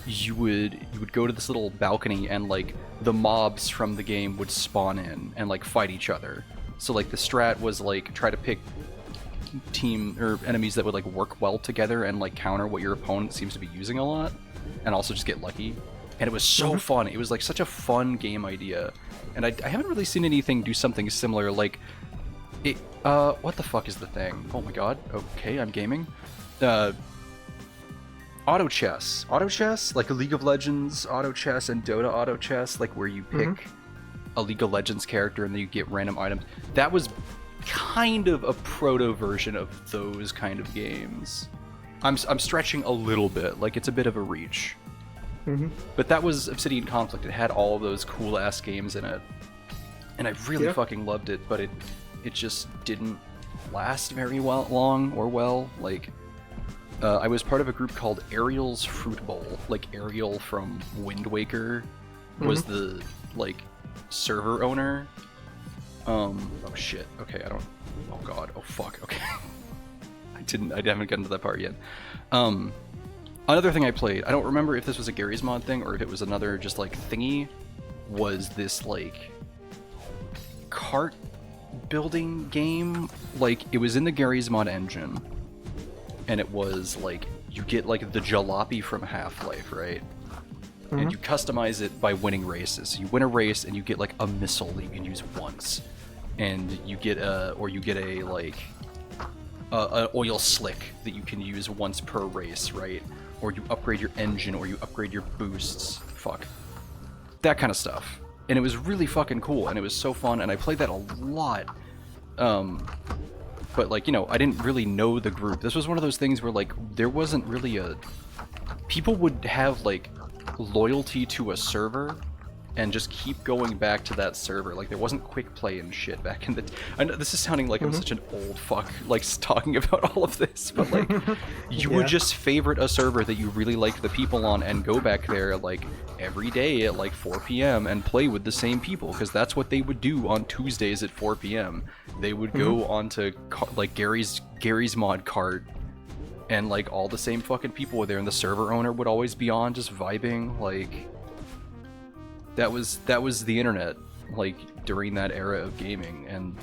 you would go to this little balcony, and like the mobs from the game would spawn in and like fight each other. So like the strat was like try to pick team or enemies that would like work well together and like counter what your opponent seems to be using a lot, and also just get lucky. And it was so fun. It was like such a fun game idea, and I haven't really seen anything do something similar. Like it. What the fuck is the thing? Oh my god. Okay, I'm gaming. Auto chess, like League of Legends auto chess and Dota auto chess, like where you pick a League of Legends character and then you get random items. That was kind of a proto version of those kind of games. I'm stretching a little bit, like it's a bit of a reach. But that was Obsidian Conflict. It had all of those cool ass games in it, and I really fucking loved it. But it just didn't last very long. Like. I was part of a group called Ariel's Fruit Bowl. Like Ariel from Wind Waker was the like server owner. Oh shit. Okay, I don't. Oh god. Oh fuck. Okay. I haven't gotten to that part yet. Another thing I played. I don't remember if this was a Gary's Mod thing or if it was another just like thingy. Was this like cart building game? Like it was in the Gary's Mod engine. And it was like, you get like the jalopy from Half-Life, right? And you customize it by winning races. So you win a race and you get like a missile that you can use once. And you get a oil slick that you can use once per race, right? Or you upgrade your engine, or you upgrade your boosts. Fuck. That kind of stuff. And it was really fucking cool, and it was so fun, and I played that a lot. But like, you know, I didn't really know the group. This was one of those things where like there wasn't really a... People would have like loyalty to a server and just keep going back to that server. Like there wasn't quick play and shit back in the... I know this is sounding like I'm such an old fuck, like talking about all of this, but like you would just favorite a server that you really liked the people on and go back there like every day at like 4 p.m. and play with the same people, because that's what they would do on Tuesdays at 4 p.m. They would go onto like Gary's Mod cart, and like all the same fucking people were there, and the server owner would always be on just vibing. Like that was the internet, like during that era of gaming. And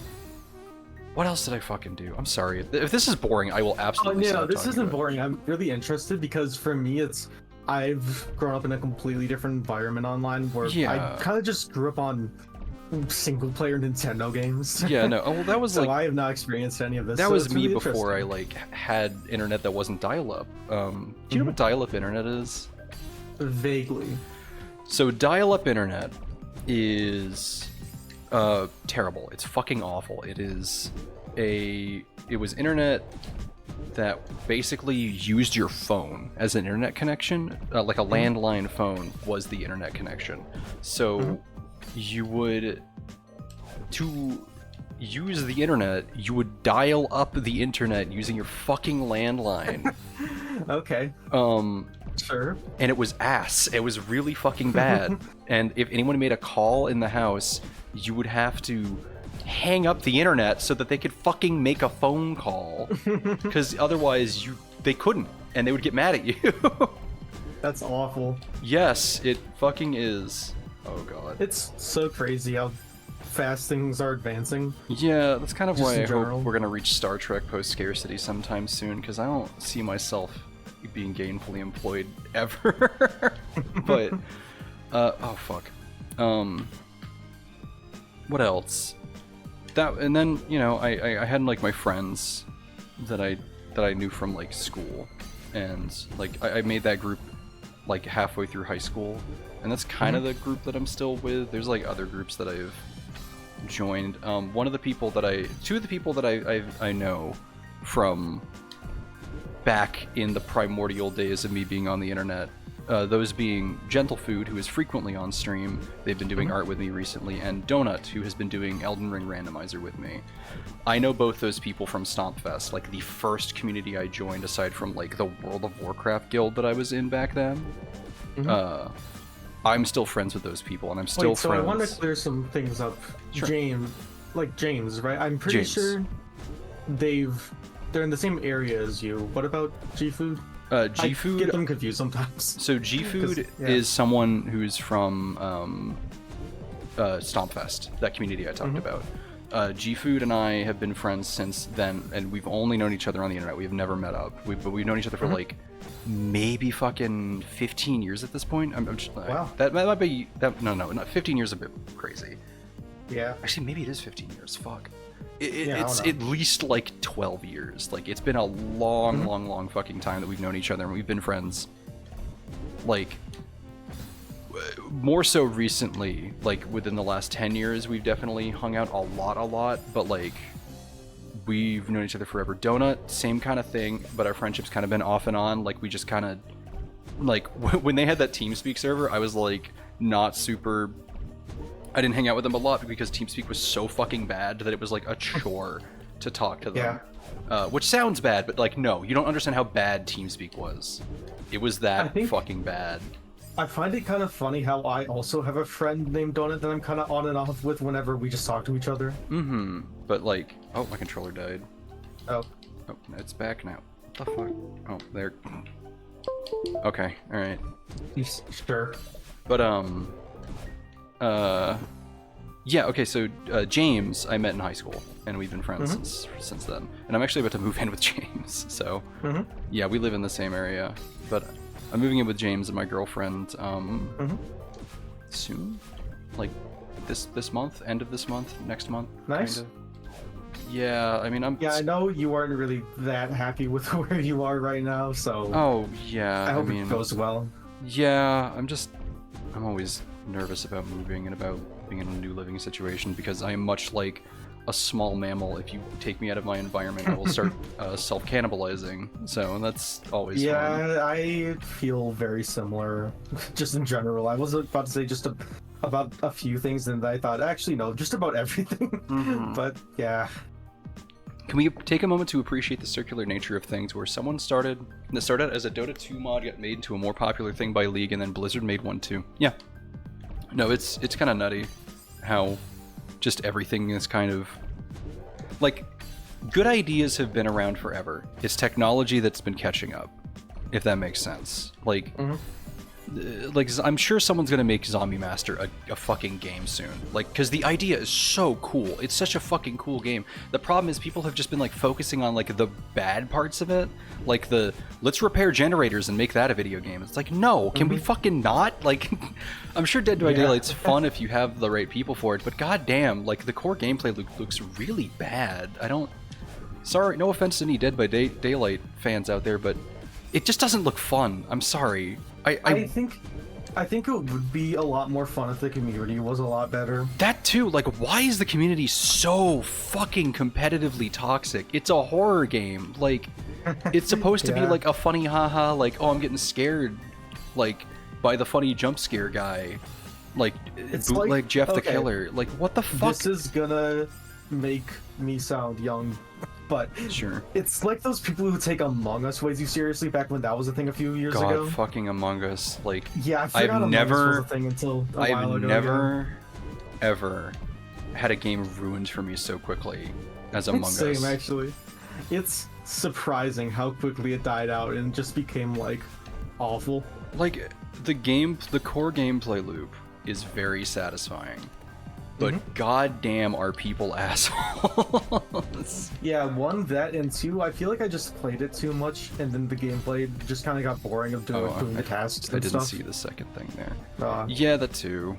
what else did I fucking do? I'm sorry if this is boring. I will absolutely stop this talking isn't about it. boring. I'm really interested because for me I've grown up in a completely different environment online where I kind of just grew up on single player Nintendo games. Yeah, no. Oh, well, that was so like I have not experienced any of this. that so was it's me really before I interesting. like had internet that wasn't dial-up. Do you know what dial-up internet is? Vaguely. So dial-up internet is terrible. It's fucking awful. It was internet that basically used your phone as an internet connection. Like a landline phone was the internet connection. So you would, to use the internet, you would dial up the internet using your fucking landline. Okay. Sure. And it was ass. It was really fucking bad. And if anyone made a call in the house, you would have to hang up the internet so that they could fucking make a phone call. Because otherwise they couldn't, and they would get mad at you. That's awful. Yes, it fucking is. Oh god. It's so crazy how fast things are advancing. Yeah, that's kind of Just why in I general. hope we're gonna reach Star Trek post-scarcity sometime soon, because I don't see myself being gainfully employed ever. But oh fuck. What else? That, and then, you know, I had like my friends that I knew from like school, and like I made that group like halfway through high school, and that's kind of the group that I'm still with. There's like other groups that I've joined. Two of the people that I know from back in the primordial days of me being on the internet, those being Gentle Food, who is frequently on stream. They've been doing art with me recently, and Donut, who has been doing Elden Ring Randomizer with me. I know both those people from Stompfest, like the first community I joined aside from like the World of Warcraft guild that I was in back then. I'm still friends with those people, and I'm still Wait, so friends. I want to clear some things up. Sure. James, right? I'm pretty James. sure they're in the same area as you. What about G Food? I G-Food. get them confused sometimes. So G-Food yeah. is someone who's from Stompfest, that community I talked about. G-Food and I have been friends since then, and we've only known each other on the internet. We have never met up. But we've known each other for like maybe fucking 15 years at this point. I'm just, Wow. That might be that. No, not 15 years. A bit crazy. Yeah. Actually, maybe it is 15 years. Fuck. Yeah, It's at least like 12 years. Like, it's been a long fucking time that we've known each other, and we've been friends. Like, more so recently, like within the last 10 years, we've definitely hung out a lot, but like, we've known each other forever. Donut, same kind of thing, but our friendship's kind of been off and on. Like, we just kind of, like, when they had that TeamSpeak server, I was like, not super... I didn't hang out with them a lot because TeamSpeak was so fucking bad that it was like a chore to talk to them. Yeah. Which sounds bad, but like, no, you don't understand how bad TeamSpeak was. It was that fucking bad. I find it kind of funny how I also have a friend named Donut that I'm kind of on and off with whenever we just talk to each other. Mm-hmm. But like, oh, my controller died. Oh. Oh, it's back now. What the fuck? Oh, there. Okay, alright. Sure. But, yeah, okay, so James I met in high school, and we've been friends since then. And I'm actually about to move in with James, so yeah, we live in the same area. But I'm moving in with James and my girlfriend soon, like this month, end of this month, next month. Nice. Kinda. Yeah, I mean, Yeah, I know you aren't really that happy with where you are right now, so. Oh yeah, I hope mean, it goes well. Yeah, I'm always nervous about moving and about being in a new living situation because I am much like a small mammal. If you take me out of my environment, I will start self-cannibalizing. So that's always fun. Yeah, I feel very similar, just in general. I was about to say just about a few things, and I thought, actually, no, just about everything. But yeah. Can we take a moment to appreciate the circular nature of things where someone started as a Dota 2 mod, got made into a more popular thing by League, and then Blizzard made one too? Yeah. No, it's kind of nutty how just everything is kind of like, good ideas have been around forever. It's technology that's been catching up, if that makes sense. Like, like I'm sure someone's gonna make Zombie Master a fucking game soon. Like, because the idea is so cool. It's such a fucking cool game. The problem is people have just been like focusing on like the bad parts of it, like the let's repair generators and make that a video game. It's like, no, can we fucking not? Like, I'm sure Dead by Daylight's fun if you have the right people for it, but goddamn, like the core gameplay looks really bad. I don't. Sorry, no offense to any Dead by Daylight fans out there, but it just doesn't look fun. I'm sorry. I think it would be a lot more fun if the community was a lot better. That too. Like, why is the community so fucking competitively toxic? It's a horror game. Like, it's supposed to be like a funny haha, like, oh, I'm getting scared, like, by the funny jump scare guy. Like, it's bootleg like, Jeff the Killer. Like, what the fuck? This is gonna make me sound young, but sure. It's like those people who take Among Us way too seriously back when that was a thing a few years ago. God, fucking Among Us. Like, yeah, I forgot Among Us was a thing until a while ago. I've never, ever had a game ruined for me so quickly as Among Us. Same, actually. It's surprising how quickly it died out and just became, like, awful. Like, the core gameplay loop is very satisfying. But goddamn, are people assholes? Yeah, one, that, and two, I feel like I just played it too much, and then the gameplay just kind of got boring of doing the tasks and stuff. I didn't see the second thing there. Yeah, that too.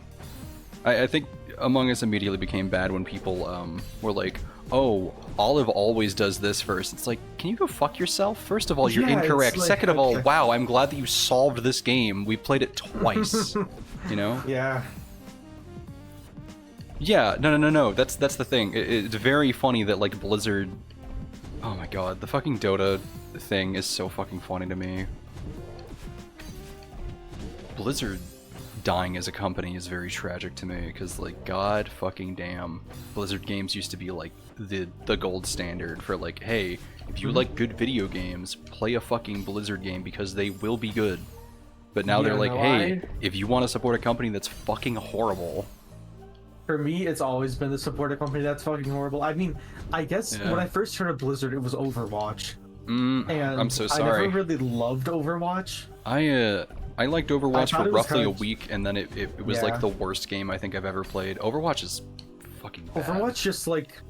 I think Among Us immediately became bad when people were like, oh, Olive always does this first. It's like, can you go fuck yourself? First of all, you're incorrect. Like, second of all, wow, I'm glad that you solved this game. We played it twice. You know? Yeah. Yeah, no. That's the thing. It's very funny that, like, Blizzard... Oh my god, the fucking Dota thing is so fucking funny to me. Blizzard dying as a company is very tragic to me, because, like, god fucking damn. Blizzard games used to be, like, the gold standard for, like, hey, if you like good video games, play a fucking Blizzard game, because they will be good. But now they're like, hey, if you want to support a company that's fucking horrible... For me, it's always been to support a company that's fucking horrible. I mean, I guess when I first heard of Blizzard, it was Overwatch. And I'm so I sorry. never really loved Overwatch. I liked Overwatch thought for it was roughly a kinda- week, and then it was like Yeah. the worst game I think I've ever played. Overwatch is fucking bad. Overwatch just like,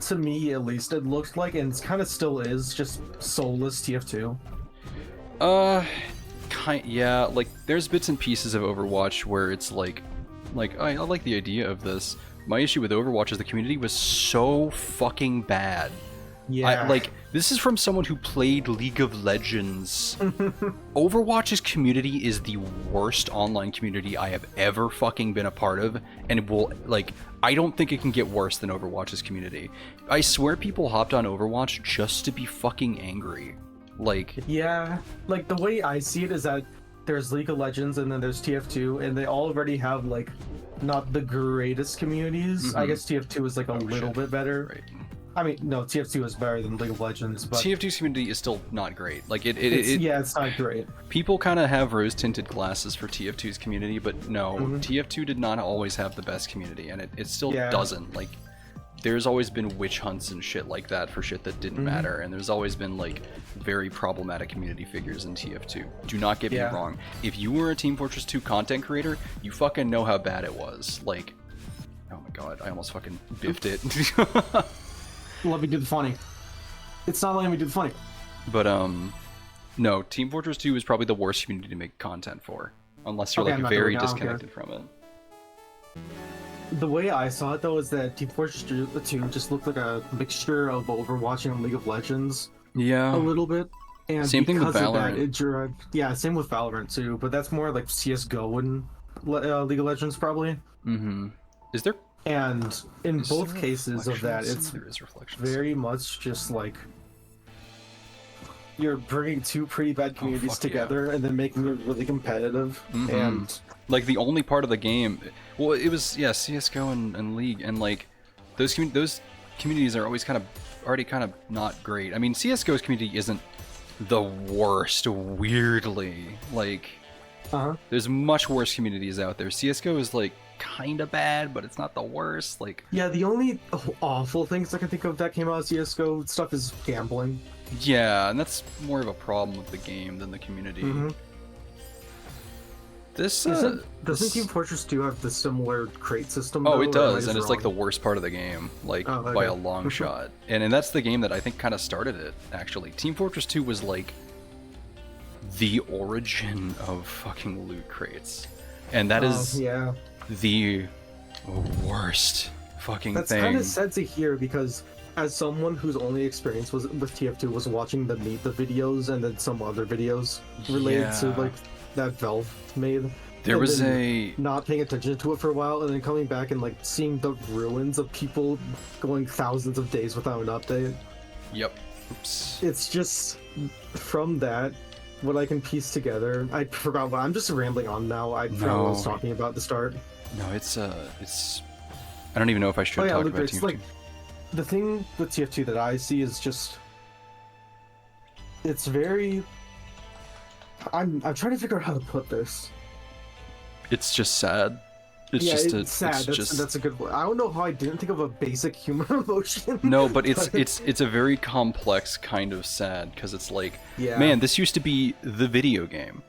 to me at least, it looked like, and it kind of still is, just soulless TF2. Yeah, like there's bits and pieces of Overwatch where it's like I like the idea of this. My issue with Overwatch is the community was so fucking bad. Yeah. This is from someone who played League of Legends. Overwatch's community is the worst online community I have ever fucking been a part of, and it will, I don't think it can get worse than Overwatch's community. I swear people hopped on Overwatch just to be fucking angry. Yeah, like the way I see it is that there's League of Legends and then there's TF2, and they already have like not the greatest communities. I guess TF2 is like a little bit better. Right. I mean, no, TF2 is better than League of Legends, but TF2's community is still not great. it's not great. People kind of have rose-tinted glasses for TF2's community, but no, TF2 did not always have the best community, and it still doesn't. There's always been witch hunts and shit like that for shit that didn't matter, and there's always been very problematic community figures in TF2. Do not get me wrong. If you were a Team Fortress 2 content creator, you fucking know how bad it was. Oh my god, I almost fucking biffed it. Let me do the funny. It's not letting me do the funny. But no, Team Fortress 2 is probably the worst community to make content for, unless you're Okay, I'm not very doing it, I don't disconnected from it. The way I saw it though is that Team Fortress 2 just looked like a mixture of Overwatch and League of Legends Yeah. a little bit. And Same thing with because of Valorant. That, it derived, same with Valorant too, but that's more like CSGO and League of Legends probably. Is there? And in Is both there cases of that, reflections? it's There is reflections. very much just like you're bringing two pretty bad communities fuck yeah. together and then making it really competitive. And The only part of the game, well, it was CS:GO and League, and those communities are always already kind of not great. I mean, CS:GO's community isn't the worst, weirdly. There's much worse communities out there. CS:GO is kind of bad, but it's not the worst. yeah, the only awful things I can think of that came out of CS:GO stuff is gambling. Yeah, and that's more of a problem with the game than the community. Doesn't this- Team Fortress 2 have the similar crate system? Oh, though, it or am I does, just and it's wrong? the worst part of the game, by okay. a long shot. And that's the game that I think kind of started it, actually. Team Fortress 2 was the origin of fucking loot crates. And that is yeah. the worst fucking That's thing. kind of sad to hear because as someone whose only experience was with TF2 was watching the Meet the videos and then some other videos related to Yeah. that Valve made. There and was then a... not paying attention to it for a while and then coming back and seeing the ruins of people going thousands of days without an update. Yep. Oops. It's just from that what I can piece together. I forgot what I'm just rambling on now. I forgot what I was No. talking about at the start. No, it's... I don't even know if I should talk look, about it's Team 2. the thing with TF2 that I see is just it's very I'm trying to figure out how to put this. It's just sad. It's yeah, just it's sad. That's a good word. I don't know how I didn't think of a basic human emotion. No, but it's a very complex kind of sad, because it's Yeah. man, this used to be the video game.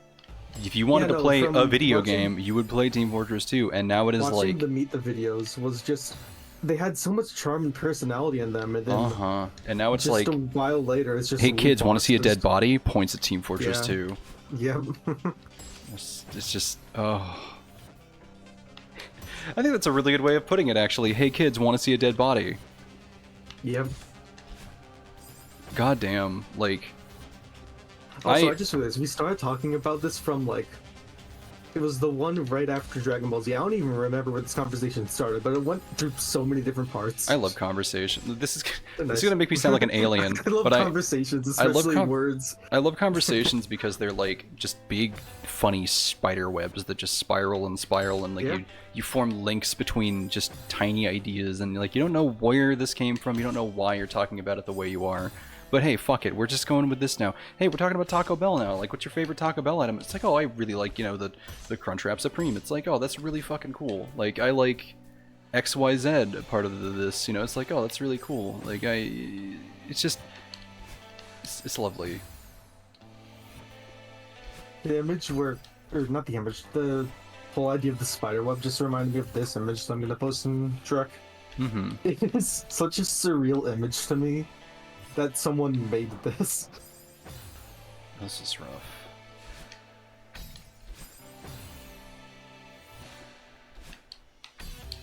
If you wanted to play from a video watching- game, you would play Team Fortress 2, and now it is watching the Meet the videos was just they had so much charm and personality in them, and then and now it's just a while later it's just hey kids, want to see a dead boxes. body? Points at Team Fortress Yeah. 2. Yep. It's just I think that's a really good way of putting it, actually. Hey kids, want to see a dead body? Yep. God damn, Also, I just realized we started talking about this from it was the one right after Dragon Ball Z. I don't even remember where this conversation started, but it went through so many different parts. I love conversation. This is Nice. gonna make me sound like an alien. I love but conversations, I love especially words. I love conversations because they're just big, funny spider webs that just spiral and spiral, and Yeah. you form links between just tiny ideas, and you don't know where this came from, you don't know why you're talking about it the way you are. But hey, fuck it, we're just going with this now. Hey, we're talking about Taco Bell now. What's your favorite Taco Bell item? It's oh, I really like, the Crunchwrap Supreme. It's oh, that's really fucking cool. I like XYZ part of this, it's oh, that's really cool. It's just... It's lovely. The image where, or not the image, the whole idea of the spider web just reminded me of this image that I'm gonna post in Trek. Mm-hmm. It is such a surreal image to me that someone made this. This is rough.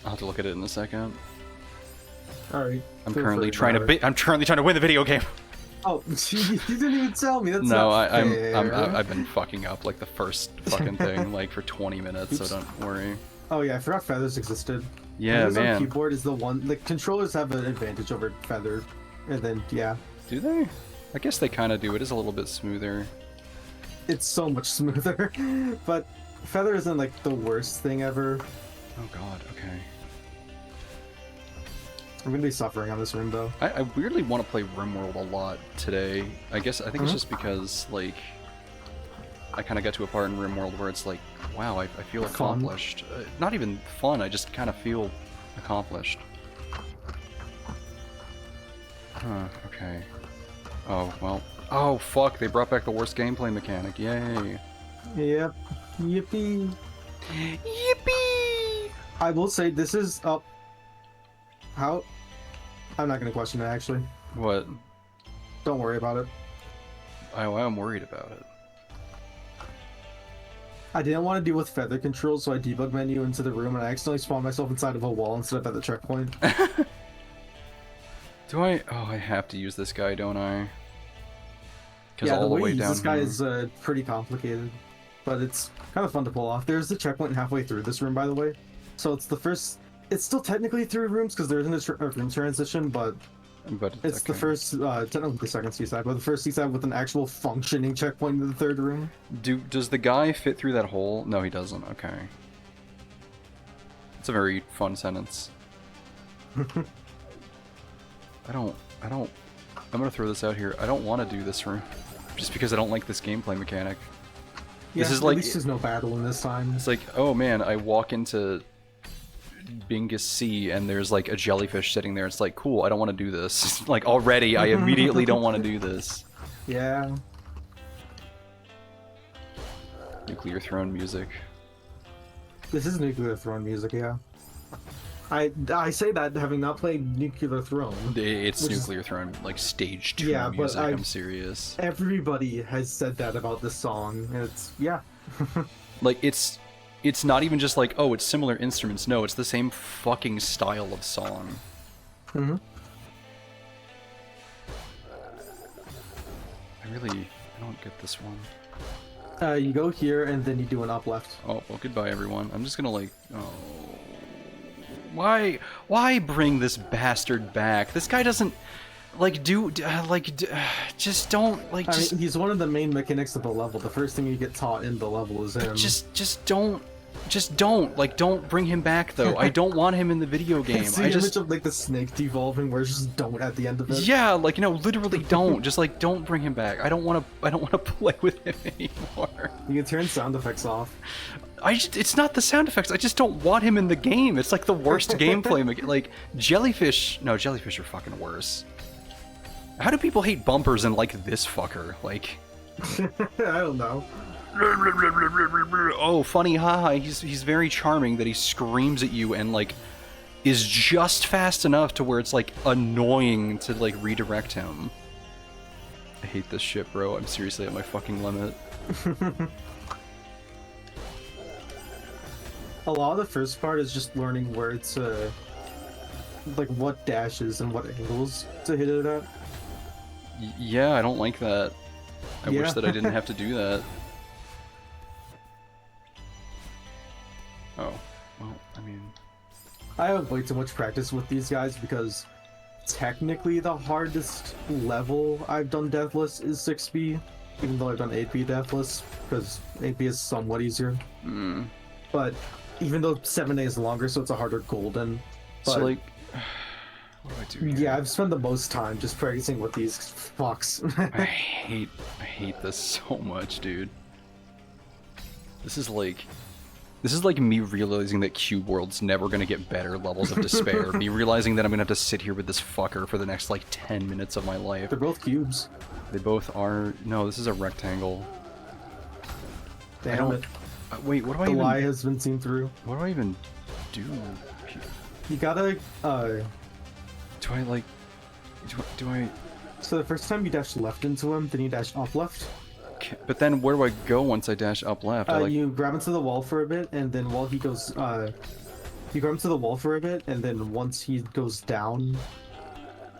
I'll have to look at it in a second. Alright. I'm currently trying to win the video game. Oh, you didn't even tell me. That's No, not fair. I've been fucking up like the first fucking thing like for 20 minutes, so don't worry. Oh yeah, I forgot feathers existed. Yeah, Feathers man. on keyboard is the one. The controllers have an advantage over feather, and then yeah, Do they? I guess they kind of do. It is a little bit smoother. it's so much smoother. But feather isn't like the worst thing ever. Oh god. Okay. I'm gonna be suffering on this room though. I weirdly want to play RimWorld a lot today. I think it's just because like I kind of got to a part in RimWorld where it's like, wow, I feel Fun. accomplished. Not even fun. I just kind of feel accomplished. Huh. Okay. Oh well. Oh fuck! They brought back the worst gameplay mechanic. Yay! Yep. Yippee. Yippee! I will say this is up. How? I'm not gonna question it actually. What? Don't worry about it. I'm worried about it. I didn't want to deal with feather controls, so I debug menu into the room and I accidentally spawned myself inside of a wall instead of at the checkpoint. Do I? Oh, I have to use this guy, don't I? Because Yeah, all the the way way you use down this guy here. is pretty complicated, but it's kind of fun to pull off. There's the checkpoint halfway through this room, by the way. So it's the first. It's still technically 3 rooms because there isn't a room transition, but it's the okay. first, technically the second seaside, but the first seaside with an actual functioning checkpoint in the 3rd room. Does the guy fit through that hole? No, he doesn't. Okay. It's a very fun sentence. I'm gonna throw this out here. I don't want to do this room, just because I don't like this gameplay mechanic. Yeah, This is at like least there's no battle in this time. it's like, oh man, I walk into Bingus Sea and there's like a jellyfish sitting there. It's like, cool. I don't want to do this. Like already, I immediately don't want to do this. Yeah. Nuclear Throne music. This is Nuclear Throne music, yeah. I say that having not played Nuclear Throne. It's Which is- Nuclear Throne, like stage 2 Yeah, but music. I'm I've- serious. Everybody has said that about this song, and it's, yeah. Like it's not even just like, oh, it's similar instruments. No, it's the same fucking style of song. Mm-hmm. I don't get this one. You go here, and then you do an up left. Oh, well, goodbye everyone. I'm just gonna like, oh, why bring this bastard back? This guy doesn't like just don't like I mean, he's one of the main mechanics of the level. The first thing you get taught in the level is him. just don't bring him back though. I don't want him in the video game. It's the image of like the snake devolving, where it's just don't at the end of it. Yeah, like no, literally don't. Just like don't bring him back. I don't want to play with him anymore. You can turn sound effects off. It's not the sound effects. I just don't want him in the game. It's like the worst gameplay. Like jellyfish. No, jellyfish are fucking worse. How do people hate bumpers and like this fucker? Like, I don't know. oh, funny, haha. He's very charming that he screams at you and like is just fast enough to where it's like annoying to like redirect him. I hate this shit, bro. I'm seriously at my fucking limit. A lot of the first part is just learning where to, like, what dashes and what angles to hit it at. Yeah, I don't like that. I wish Yeah. that I didn't have to do that. Oh, well, I mean... I have way too much practice with these guys because technically the hardest level I've done deathless is 6B, even though I've done 8B deathless, because 8B is somewhat easier. But even though 7A is longer, so it's a harder golden. But So, like... What do I do here? yeah, I've spent the most time just practicing with these fucks. I hate this so much, dude. This is like... This is like me realizing that Cube World's never gonna get better levels of despair. Me realizing that I'm gonna have to sit here with this fucker for the next like 10 minutes of my life. They're both cubes. They both are. No, this is a rectangle. Damn it. Wait, what do I The even? lie has been seen through. What do I even do? You gotta, Do I like? Do I? So the first time you dash left into him, then you dash up left. But then where do I go once I dash up left? You grab into the wall for a bit, and then while he goes, you grab into the wall for a bit, and then once he goes down,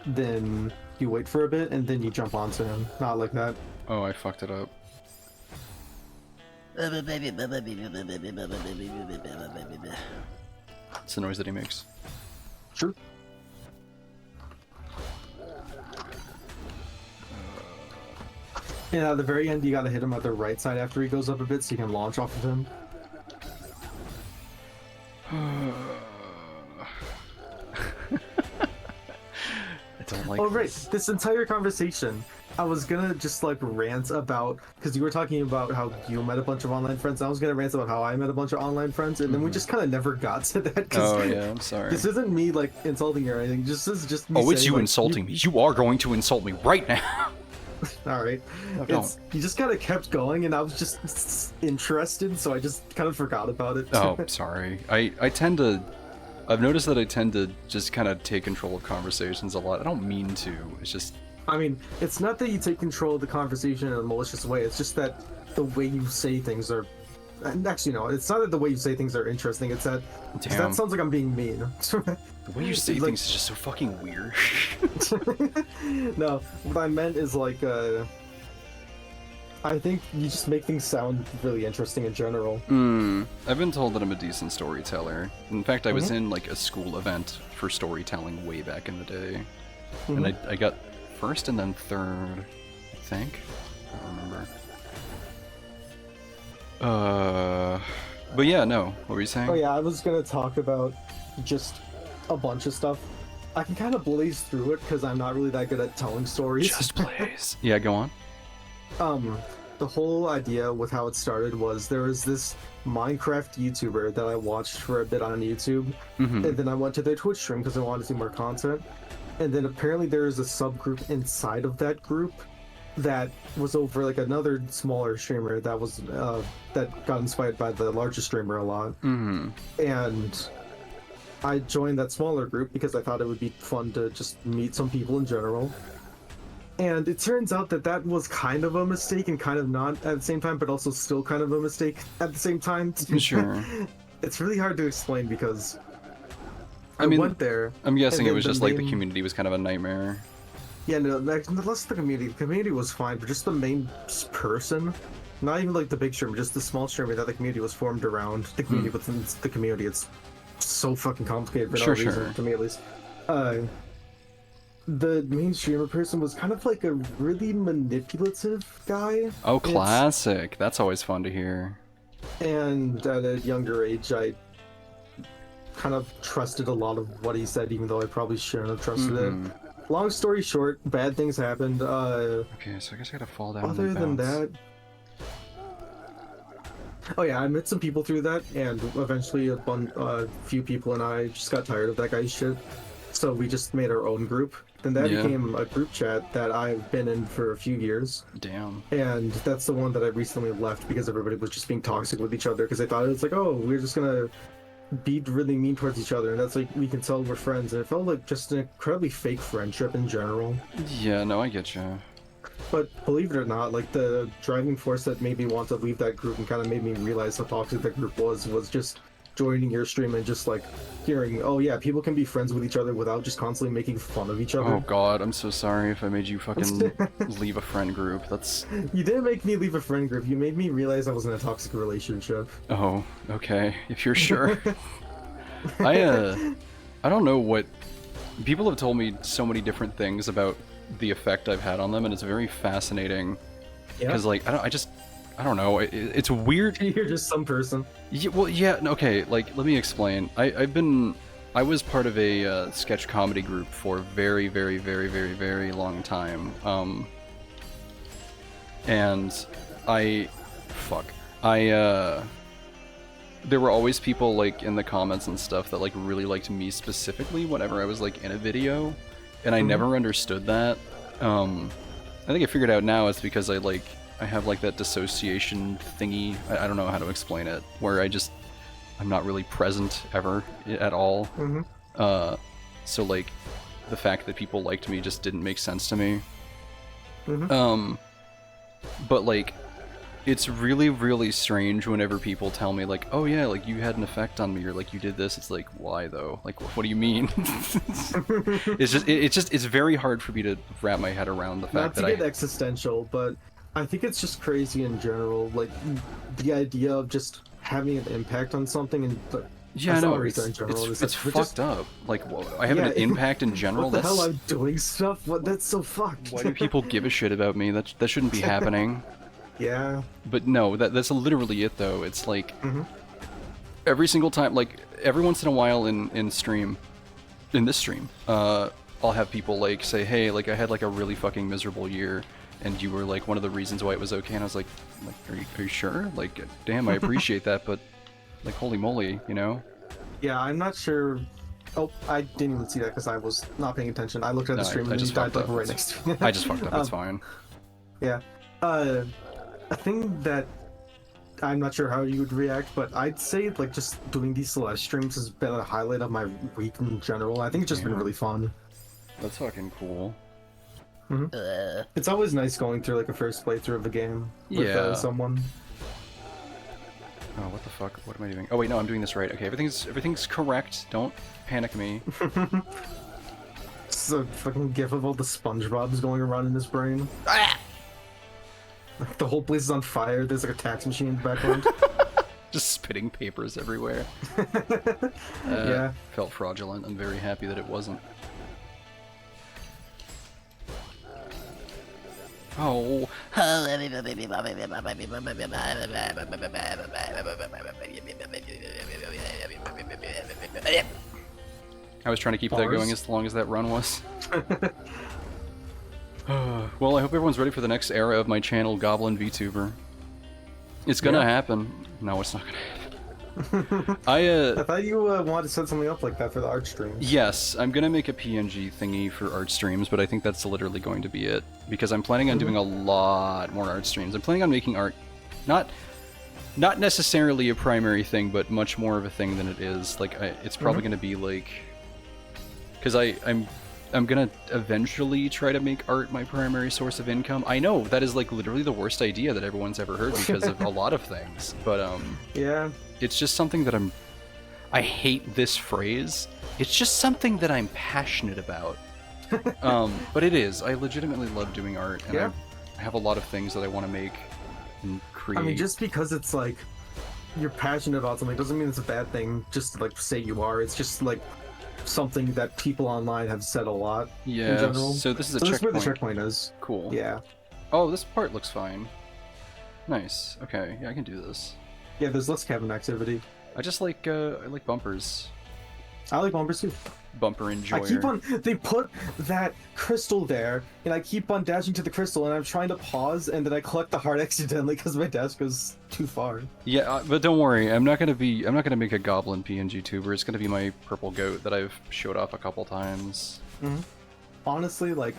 then you wait for a bit, and then you jump onto him. Not like that. Oh, I fucked it up. It's the noise that he makes. Sure. And at the very end, you gotta hit him at the right side after he goes up a bit, so you can launch off of him. I don't like. Oh right, this. this entire conversation, I was gonna just like rant about, because you were talking about how you met a bunch of online friends. I was gonna rant about how I met a bunch of online friends, and then we just kind of never got to that. Oh yeah, I'm sorry. This isn't me like insulting you or anything. This is just me. Oh, it's saying, you like, insulting me. You are going to insult me right now. All right. No, It's, you just kind of kept going, and I was just interested, so I just kind of forgot about it. Oh, sorry. I tend to. I've noticed that I tend to just kind of take control of conversations a lot. I don't mean to. It's just. I mean, it's not that you take control of the conversation in a malicious way. It's just that the way you say things are. And actually, no, it's not that the way you say things are interesting. It's that. 'Cause Damn. that sounds like I'm being mean. The way you say like- things is just so fucking weird. No, what I meant is like, I think you just make things sound really interesting in general. I've been told that I'm a decent storyteller. In fact, I was in like a school event for storytelling way back in the day. And I got first and then third, I think. I don't remember. But yeah, no. What were you saying? Oh yeah, I was gonna talk about just a bunch of stuff. I can kind of blaze through it because I'm not really that good at telling stories. Just plays. Yeah, go on. The whole idea with how it started was there was this Minecraft YouTuber that I watched for a bit on YouTube, and then I went to their Twitch stream because I wanted to see more content. And then apparently there is a subgroup inside of that group that was over like another smaller streamer that was that got inspired by the larger streamer a lot. And I joined that smaller group because I thought it would be fun to just meet some people in general. And it turns out that that was kind of a mistake and kind of not at the same time, but also still kind of a mistake at the same time. Sure. It's really hard to explain because I mean, went there. I'm guessing and it then was the just like the main- community was kind of a nightmare. Yeah, no, like, less the community was fine, but just the main person, not even like the big streamer, just the small streamer that the community was formed around. The community within the community, it's so fucking complicated for no reason, to me at least. The main streamer person was kind of like a really manipulative guy. Oh, classic. That's always fun to hear. And at a younger age, I kind of trusted a lot of what he said, even though I probably shouldn't have trusted it. Long story short, bad things happened. Okay, so I guess I gotta fall down. Other and than bounce. that, oh yeah, I met some people through that, and eventually a few people and I just got tired of that guy's shit, so we just made our own group. Then that Yeah. became a group chat that I've been in for a few years, Damn. and that's the one that I recently left because everybody was just being toxic with each other because they thought it was like, oh, we're just gonna be really mean towards each other, and that's like we can tell we're friends, and it felt like just an incredibly fake friendship in general. Yeah, no, I get you. But believe it or not, like the driving force that made me want to leave that group and kind of made me realize how toxic that group was just joining your stream and just like hearing, oh yeah, people can be friends with each other without just constantly making fun of each other. Oh god, I'm so sorry if I made you fucking leave a friend group. That's... You didn't make me leave a friend group. You made me realize I was in a toxic relationship. Oh, okay, if you're sure. I don't know what... People have told me so many different things about the effect I've had on them, and it's very fascinating. Yeah. Because, like, I don't know, it's weird. You're just some person. Yeah, well, yeah, okay, like, let me explain. I was part of a sketch comedy group for a very, very, very, very, very long time. And there were always people like in the comments and stuff that like really liked me specifically whenever I was like in a video, and I never understood that. I think I figured out now it's because I have like that dissociation thingy. I don't know how to explain it, where I'm not really present ever at all. So like the fact that people liked me just didn't make sense to me. But like it's really, really strange whenever people tell me like, oh yeah, like you had an effect on me, or like you did this. It's like, why though? Like, what do you mean? It's very hard for me to wrap my head around the fact that Not to get existential, but I think it's just crazy in general. Like the idea of just having an impact on something, and yeah, no, it's fucked up. Like, I have an impact in general. What the hell? I'm doing stuff. What? That's so fucked. Why do people give a shit about me? That shouldn't be happening. Yeah. But no, that's literally it though. It's like every single time, like every once in a while in this stream, I'll have people like say, hey, like I had like a really fucking miserable year, and you were like one of the reasons why it was okay. And I was like are you sure? Like, damn, I appreciate that, but like, holy moly, you know? Yeah, I'm not sure. Oh, I didn't even see that because I was not paying attention. I looked at the stream and you died like right next to me. I just fucked up. It's fine. Yeah. A thing that I'm not sure how you would react, but I'd say like just doing these Celeste streams has been a highlight of my week in general. I think it's just been really fun. That's fucking cool. It's always nice going through like a first playthrough of a game with someone. Oh, what the fuck? What am I doing? Oh wait, no, I'm doing this right. Okay, everything's correct. Don't panic me. It's a fucking gif of all the SpongeBob's going around in his brain. Like the whole place is on fire. There's like a tax machine in the background. Just spitting papers everywhere. Yeah. Felt fraudulent. I'm very happy that it wasn't. Oh. I was trying to keep that going as long as that run was. Well, I hope everyone's ready for the next era of my channel, Goblin VTuber. It's gonna happen. No, it's not gonna happen. I thought you wanted to set something up like that for the art streams. Yes, I'm gonna make a PNG thingy for art streams, but I think that's literally going to be it. Because I'm planning on doing a lot more art streams. I'm planning on making art not necessarily a primary thing, but much more of a thing than it is. Like, it's probably gonna be like... Because I'm gonna eventually try to make art my primary source of income. I know, that is like literally the worst idea that everyone's ever heard because of a lot of things, but yeah. It's just something that I hate this phrase. It's just something that I'm passionate about. But it is. I legitimately love doing art, and I have a lot of things that I want to make and create. I mean, just because it's like you're passionate about something doesn't mean it's a bad thing just to like say you are. It's just like something that people online have said a lot in general. So this is a checkpoint. This is where the checkpoint is. Cool. Yeah. Oh, this part looks fine. Nice. Okay, yeah, I can do this. Yeah, there's less cabin activity. I just like I like bumpers. I like bumpers too. Bumper enjoyer. I keep on. They put that crystal there, and I keep on dashing to the crystal, and I'm trying to pause, and then I collect the heart accidentally because my dash goes too far. Yeah, but don't worry. I'm not gonna make a goblin PNG tuber. It's gonna be my purple goat that I've showed off a couple times. Honestly, like,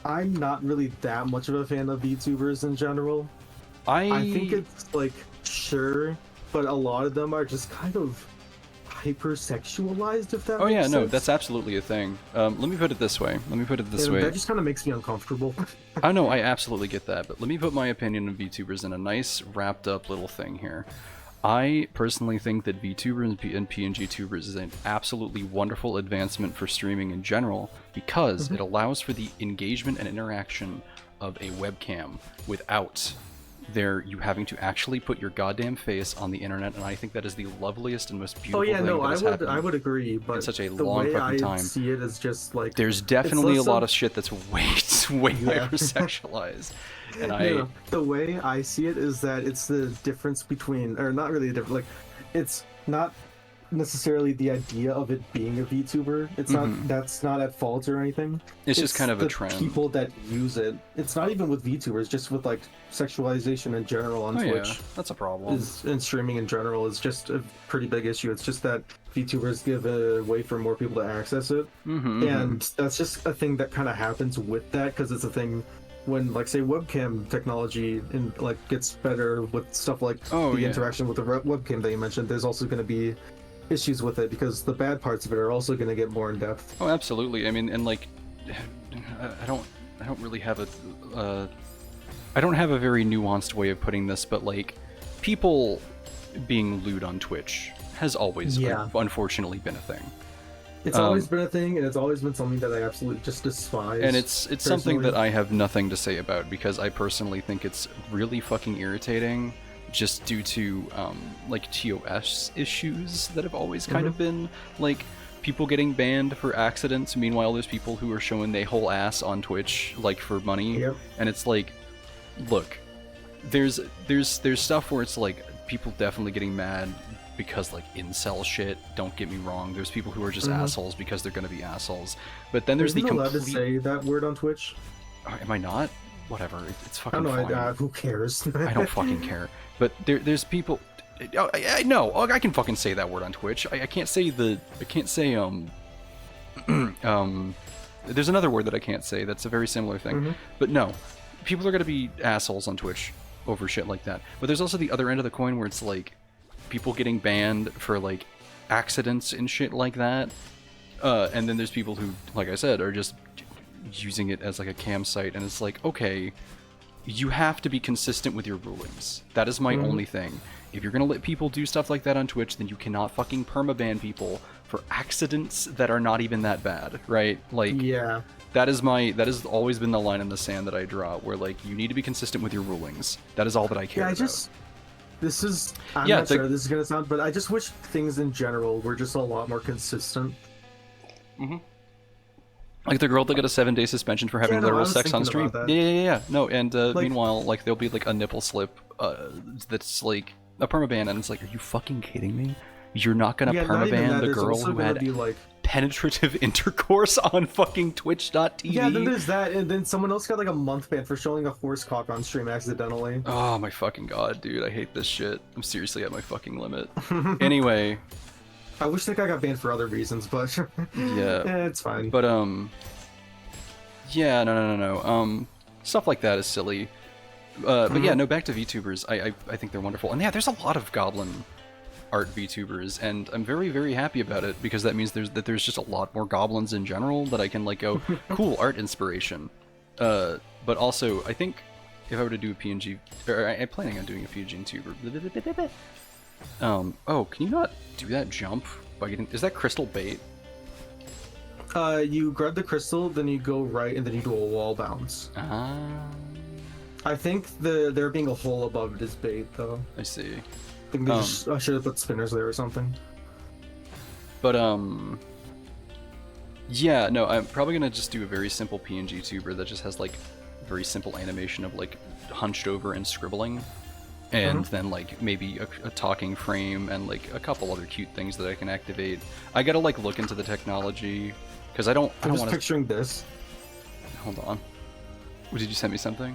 I'm not really that much of a fan of VTubers in general. I think it's like sure, but a lot of them are just kind of hypersexualized, if that makes sense. No, that's absolutely a thing. Let me put it this way. That just kind of makes me uncomfortable. I know, I absolutely get that, but let me put my opinion on VTubers in a nice, wrapped up little thing here. I personally think that VTubers and PNG tubers is an absolutely wonderful advancement for streaming in general because it allows for the engagement and interaction of a webcam without you having to actually put your goddamn face on the internet, and I think that is the loveliest and most beautiful thing that has happened I would agree, but in such a long fucking time. I see it as just like there's definitely a lot of shit that's way hypersexualized, and the way I see it is that it's the difference between, or not really a difference, like it's not necessarily the idea of it being a VTuber. It's not that's not at fault or anything. It's just kind of a the trend. People that use it. It's not even with VTubers, just with like sexualization in general on Twitch. Yeah, that's a problem. And streaming in general is just a pretty big issue. It's just that VTubers give a way for more people to access it, and that's just a thing that kind of happens with that because it's a thing when, like, say, webcam technology and like gets better with stuff like the interaction with the webcam that you mentioned. There's also going to be issues with it because the bad parts of it are also going to get more in depth. Oh, absolutely. I mean, and like, I don't really have I don't have a very nuanced way of putting this, but like, people being lewd on Twitch has always, unfortunately, been a thing. It's always been a thing, and it's always been something that I absolutely just despise. And it's something that I have nothing to say about because I personally think it's really fucking irritating, just due to like TOS issues that have always kind of been like people getting banned for accidents. Meanwhile, there's people who are showing their whole ass on Twitch like for money, and it's like, look, there's stuff where it's like people definitely getting mad because like incel shit. Don't get me wrong. There's people who are just assholes because they're gonna be assholes. But then there's the complete. Allowed to say that word on Twitch? Am I not? Whatever. It's fucking I don't know. fine. Who cares? I don't fucking care. But there's people. I know. I can fucking say that word on Twitch. I can't say the. I can't say There's another word that I can't say. That's a very similar thing. But no, people are gonna be assholes on Twitch over shit like that. But there's also the other end of the coin where it's like people getting banned for like accidents and shit like that. And then there's people who, like I said, are just using it as like a cam site, and it's like, okay, you have to be consistent with your rulings. That is my only thing. If you're gonna let people do stuff like that on Twitch, then you cannot fucking permaban people for accidents that are not even that bad, right? Like, that is always been the line in the sand that I draw, where like, you need to be consistent with your rulings. That is all that I care about. I'm not sure this is gonna sound, but I just wish things in general were just a lot more consistent. Like the girl that got a 7-day suspension for having literal sex on stream. Yeah. No, and like, meanwhile, like there'll be like a nipple slip that's like a permaban, and it's like, are you fucking kidding me? You're not gonna permaban the girl who had penetrative intercourse on fucking Twitch.tv? Yeah, then there's that, and then someone else got like a month ban for showing a horse cock on stream accidentally. Oh my fucking god, dude, I hate this shit. I'm seriously at my fucking limit. Anyway. I wish that guy got banned for other reasons, but yeah, it's fine. But yeah, no. Stuff like that is silly. But yeah, no, back to VTubers. I think they're wonderful, and yeah, there's a lot of goblin art VTubers, and I'm very, very happy about it because that means there's just a lot more goblins in general that I can like go, cool, art inspiration. But also, I think if I were to do a PNG, or I'm planning on doing a PNG tuber. Oh, can you not do that jump by getting? Is that crystal bait? You grab the crystal, then you go right, and then you do a wall bounce. I think there being a hole above it is bait, though. I see. I think they should have put spinners there or something. But yeah, no, I'm probably gonna just do a very simple PNG tuber that just has like very simple animation of like hunched over and scribbling. And then like maybe a talking frame and like a couple other cute things that I can activate. I gotta like look into the technology because I don't want to. Picturing this. Hold on. Did you send me something?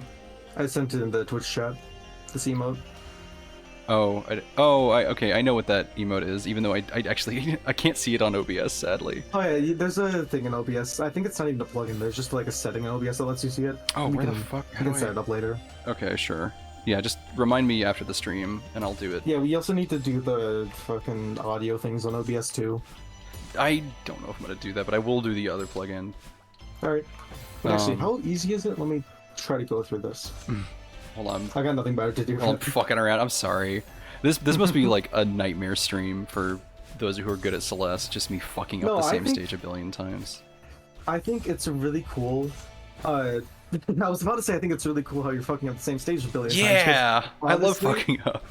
I sent it in the Twitch chat. This emote. Okay. I know what that emote is, even though I actually I can't see it on OBS, sadly. Oh yeah, there's a thing in OBS. I think it's not even a plugin. There's just like a setting in OBS that lets you see it. Oh, where the fuck? You can set it up later. Okay, sure. Yeah, just remind me after the stream, and I'll do it. Yeah, we also need to do the fucking audio things on OBS too. I don't know if I'm gonna do that, but I will do the other plugin. Alright. Actually, how easy is it? Let me try to go through this. Hold on. I got nothing better to do. I'm fucking around. I'm sorry. This must be like a nightmare stream for those who are good at Celeste. Just me fucking up the same stage a billion times. I think it's really cool. I was about to say I think it's really cool how you're fucking up the same stage a billion times. Yeah, I love fucking up.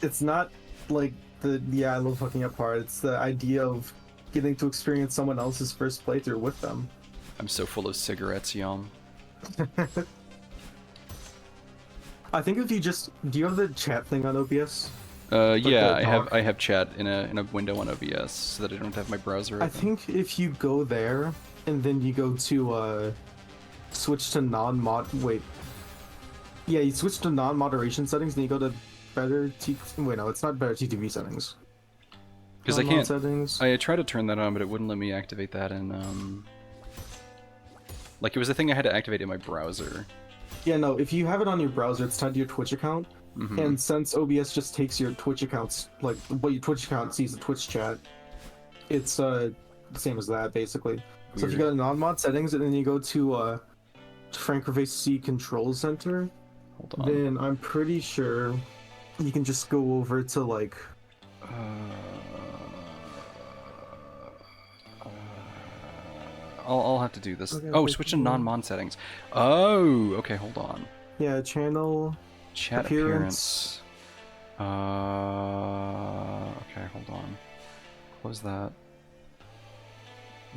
It's not like I love fucking up part. It's the idea of getting to experience someone else's first playthrough with them. I'm so full of cigarettes, Yum. I think if you do you have the chat thing on OBS? Yeah, the dock. I have chat in a window on OBS so that I don't have my browser I open. think if you go there and then you go to switch to non-mod. Wait. Yeah, you switch to non-moderation settings, then you go to better T. Wait, no, it's not better TTV settings. Because I Non-mod can't. settings. I tried to turn that on, but it wouldn't let me activate that in. Like it was a thing I had to activate in my browser. Yeah, no, if you have it on your browser, it's tied to your Twitch account. Mm-hmm. And since OBS just takes your Twitch accounts, like what your Twitch account sees the Twitch chat, it's the same as that basically. So if you go to non-mod settings and then you go to Frankerface C Control Center, Hold on. then I'm pretty sure you can just go over to like. I'll have to do this. Okay, Oh, okay, switch to cool. non-mod settings. Oh, okay, hold on. Yeah, channel. Chat appearance. Okay, hold on. Close that.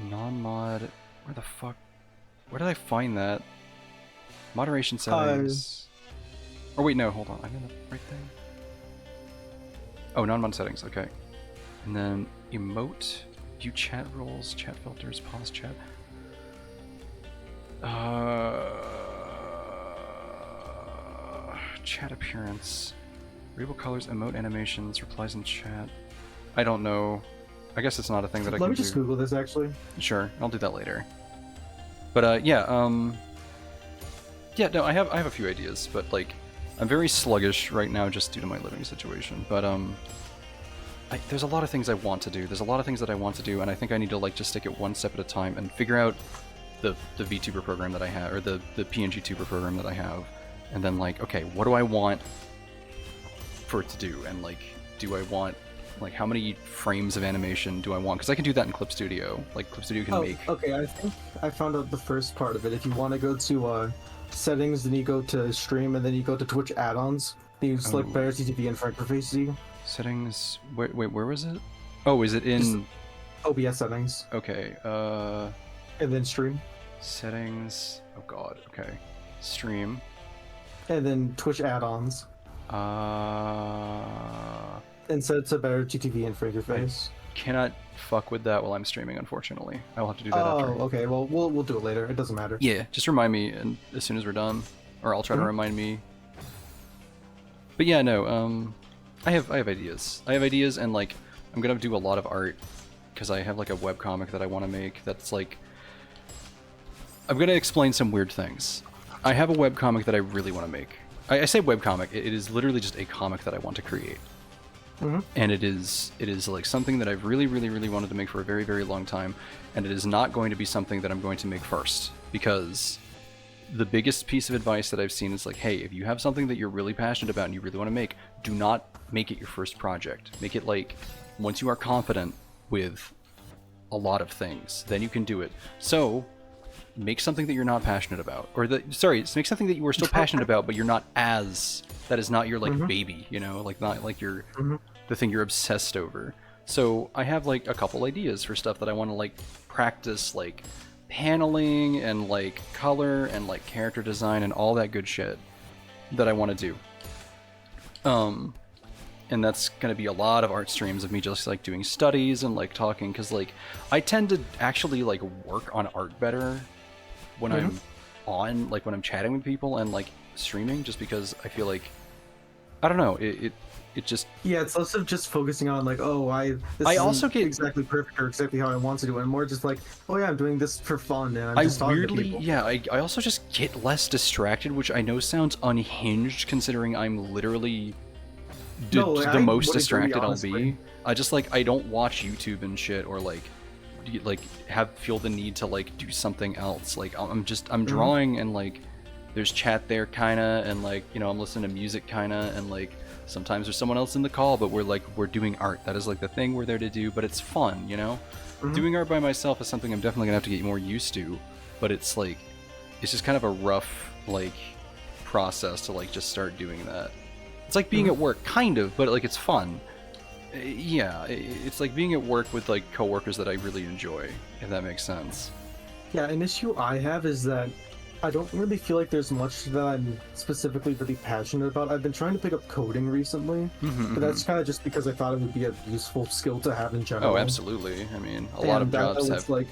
Non-mod. Where the fuck? Where did I find that? Moderation settings. Oh wait, no, hold on. I'm in the right thing. Oh, non-mod settings. Okay. And then emote. View chat rules, chat filters, pause chat. Chat appearance. Readable colors, emote animations, replies in chat. I don't know. I guess it's not a thing that I can do. Let me just Google this actually. Sure, I'll do that later. But yeah, yeah, no, I have a few ideas, but like, I'm very sluggish right now just due to my living situation. But there's a lot of things I want to do. There's a lot of things that I want to do, and I think I need to like just take it one step at a time and figure out the VTuber program that I have, or the PNG Tuber program that I have, and then like, okay, what do I want for it to do, and like, do I want like how many frames of animation do I want? Because I can do that in Clip Studio. Like Clip Studio can make. Okay, I think I found out the first part of it. If you want to go to settings, then you go to stream, and then you go to Twitch add-ons. Then you select better TTV and Frankerface Z. Settings. Wait, where was it? Oh, is it in OBS settings? Okay. And then stream. Settings. Oh God. Okay. Stream. And then Twitch add-ons. And set it to better TTV and Frankerface. Cannot fuck with that while I'm streaming, unfortunately. I will have to do that after. Oh, okay. Well, we'll do it later. It doesn't matter. Yeah, just remind me and as soon as we're done, or I'll try to remind me. But yeah, no. I have ideas. I have ideas, and like I'm gonna do a lot of art because I have like a webcomic that I want to make. That's like I'm gonna explain some weird things. I have a webcomic that I really want to make. I say webcomic. It is literally just a comic that I want to create. And it is like something that I've really wanted to make for a very long time, and it is not going to be something that I'm going to make first, because the biggest piece of advice that I've seen is like, hey, if you have something that you're really passionate about and you really want to make, do not make it your first project. Make it like once you are confident with a lot of things, then you can do it. So make something that you're not passionate about, or make something that you are still passionate about, but you're not as, that is not your like baby, you know, like not like your the thing you're obsessed over. So I have like a couple ideas for stuff that I want to like practice, like paneling and like color and like character design and all that good shit that I want to do. And that's going to be a lot of art streams of me just like doing studies and like talking, because like I tend to actually like work on art better when I'm on, like when I'm chatting with people and like streaming, just because I feel like, I don't know, it just, yeah, it's less of just focusing on like, oh, this I also isn't get exactly perfect or exactly how I want to do it, and more just like, oh yeah, I'm doing this for fun, and I'm just talking to people. I also just get less distracted, which I know sounds unhinged considering I'm literally the most distracted I'll be. I just like, I don't watch YouTube and shit, or like feel the need to like do something else. Like I'm drawing, and like there's chat there kinda, and like, you know, I'm listening to music kinda, and like sometimes there's someone else in the call, but we're doing art. That is like the thing we're there to do, but it's fun, you know? Doing art by myself is something I'm definitely gonna have to get more used to, but it's like, it's just kind of a rough like process to like just start doing that. It's like being at work, kind of, but like it's fun. Yeah, it's like being at work with like coworkers that I really enjoy, if that makes sense. Yeah, an issue I have is that I don't really feel like there's much that I'm specifically really passionate about. I've been trying to pick up coding recently, but that's kind of just because I thought it would be a useful skill to have in general. Oh, absolutely. I mean, a lot of And I jobs was have. like,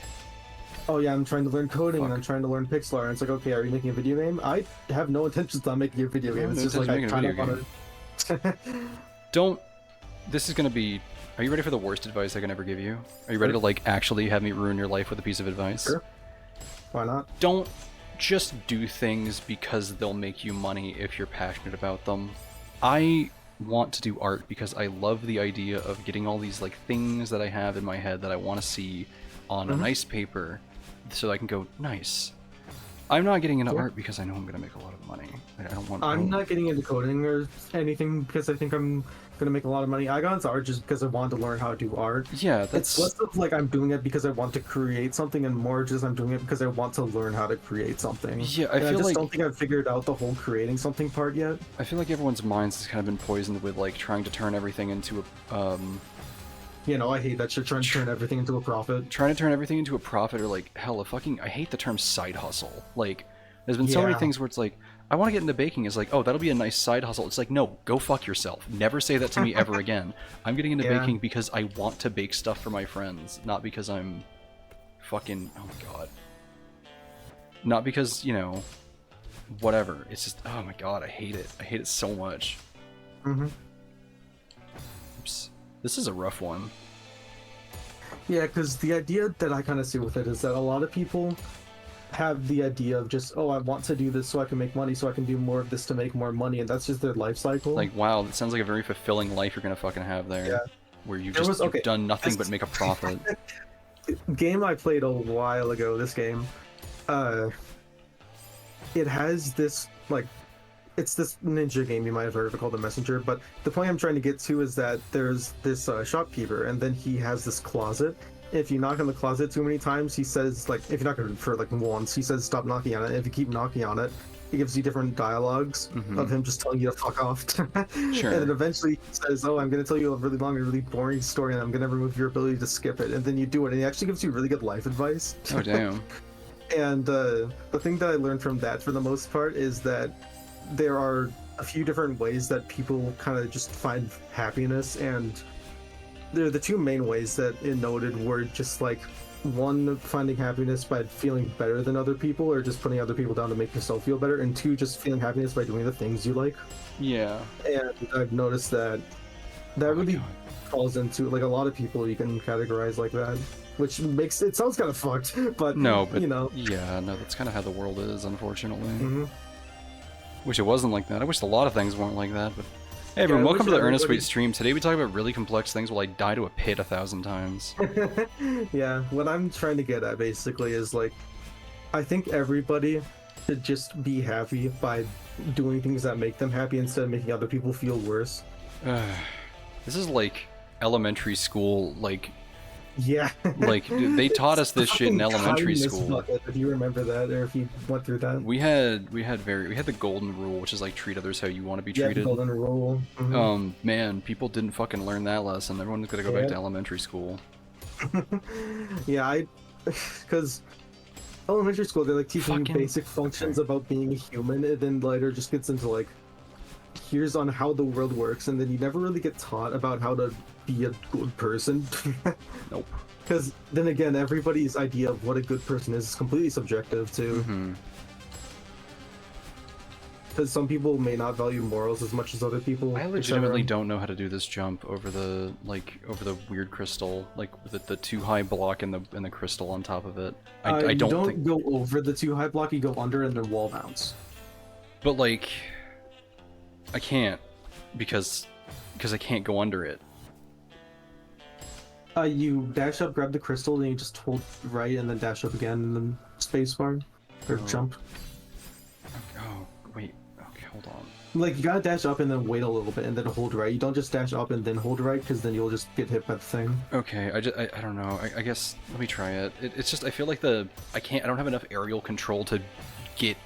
oh yeah, I'm trying to learn coding and Fuck. I'm trying to learn pixel art. And it's like, okay, are you making a video game? I have no intentions on making a video game. No It's just like intention I of kind making of a want video to. Don't. This is gonna be. Are you ready for the worst advice I can ever give you? Are you ready to like actually have me ruin your life with a piece of advice? Sure. Why not? Don't just do things because they'll make you money if you're passionate about them. I want to do art because I love the idea of getting all these like things that I have in my head that I want to see on a nice paper so I can go, nice. I'm not getting into art because I know I'm going to make a lot of money. I don't want I'm not getting into coding or anything because I think I'm gonna make a lot of money. I got into art just because I wanted to learn how to do art. Yeah, It's that's less of like I'm doing it because I want to create something, and more just I'm doing it because I want to learn how to create something. Yeah, I And feel I just like- don't think I've figured out the whole creating something part yet. I feel like everyone's minds has kind of been poisoned with like trying to turn everything into a You know, I hate that shit trying to turn everything into a profit. trying to turn everything into a profit, or like hell, a fucking I hate the term side hustle. Like there's been so many Yeah. things where it's like I want to get into baking. It's like, oh, that'll be a nice side hustle. It's like, no, go fuck yourself. Never say that to me ever again. I'm getting into Yeah. baking because I want to bake stuff for my friends, not because I'm fucking, oh my god. Not because, you know, whatever. It's just, oh my god, I hate it. I hate it so much. Mm-hmm. Oops. This is a rough one. Yeah, because the idea that I kind of see with it is that a lot of people have the idea of just, oh, I want to do this so I can make money, so I can do more of this to make more money, and that's just their life cycle. Like, wow, that sounds like a very fulfilling life you're gonna fucking have there. Yeah. Where you've There just was- okay, you've done nothing this- but make a profit. Game I played a while ago, this game, it has this, like, it's this ninja game you might have heard of it called The Messenger, but the point I'm trying to get to is that there's this shopkeeper, and then he has this closet. If you knock on the closet too many times, he says, like, if you knock on it for, like, once, he says stop knocking on it. If you keep knocking on it, he gives you different dialogues of him just telling you to fuck off. Sure. And then eventually he says, oh, I'm going to tell you a really long and really boring story, and I'm going to remove your ability to skip it. And then you do it, and he actually gives you really good life advice. Oh damn. And the thing that I learned from that, for the most part, is that there are a few different ways that people kind of just find happiness, and they're the two main ways that it noted were just like, one, finding happiness by feeling better than other people, or just putting other people down to make yourself feel better, and two, just feeling happiness by doing the things you like. Yeah. And I've noticed that really God. falls into, like, a lot of people you can categorize like that, which makes it sounds kind of fucked, but No, but you know. yeah, no, that's kind of how the world is, unfortunately. Mhm. Wish it wasn't like that. I wish a lot of things weren't like that, but hey everyone, I welcome to wish the Earnest everybody- Wait stream. Today we talk about really complex things while I die to a pit 1,000 times. Yeah, what I'm trying to get at basically is, like, I think everybody should just be happy by doing things that make them happy instead of making other people feel worse. This is like elementary school, like Yeah. they taught us this shit in Fucking elementary kindness school. bucket, if you remember that, or if you went through that. We had the golden rule, which is like treat others how you want to be Yeah, the treated. golden rule. Mhm. Man, people didn't fucking learn that lesson. Everyone's gonna go back Yeah. to elementary school. Yeah, because elementary school, they're like teaching Fucking- you basic functions about being a human, and then later just gets into like, here's on how the world works, and then you never really get taught about how to be a good person. Nope. Because then again, everybody's idea of what a good person is completely subjective too. Hmm. Because some people may not value morals as much as other people. I et legitimately cetera. don't know how to do this jump over the weird crystal, like the too high block and the crystal on top of it. I You don't think. go over the too high block. You go under and then wall bounce. But like, I can't because I can't go under it. You dash up, grab the crystal, then you just hold right, and then dash up again, and then spacebar or Oh. jump. Oh wait. Okay, hold on. Like, you gotta dash up and then wait a little bit, and then hold right. You don't just dash up and then hold right, because then you'll just get hit by the thing. Okay, I don't know. I guess let me try it. It's just I feel like I don't have enough aerial control to get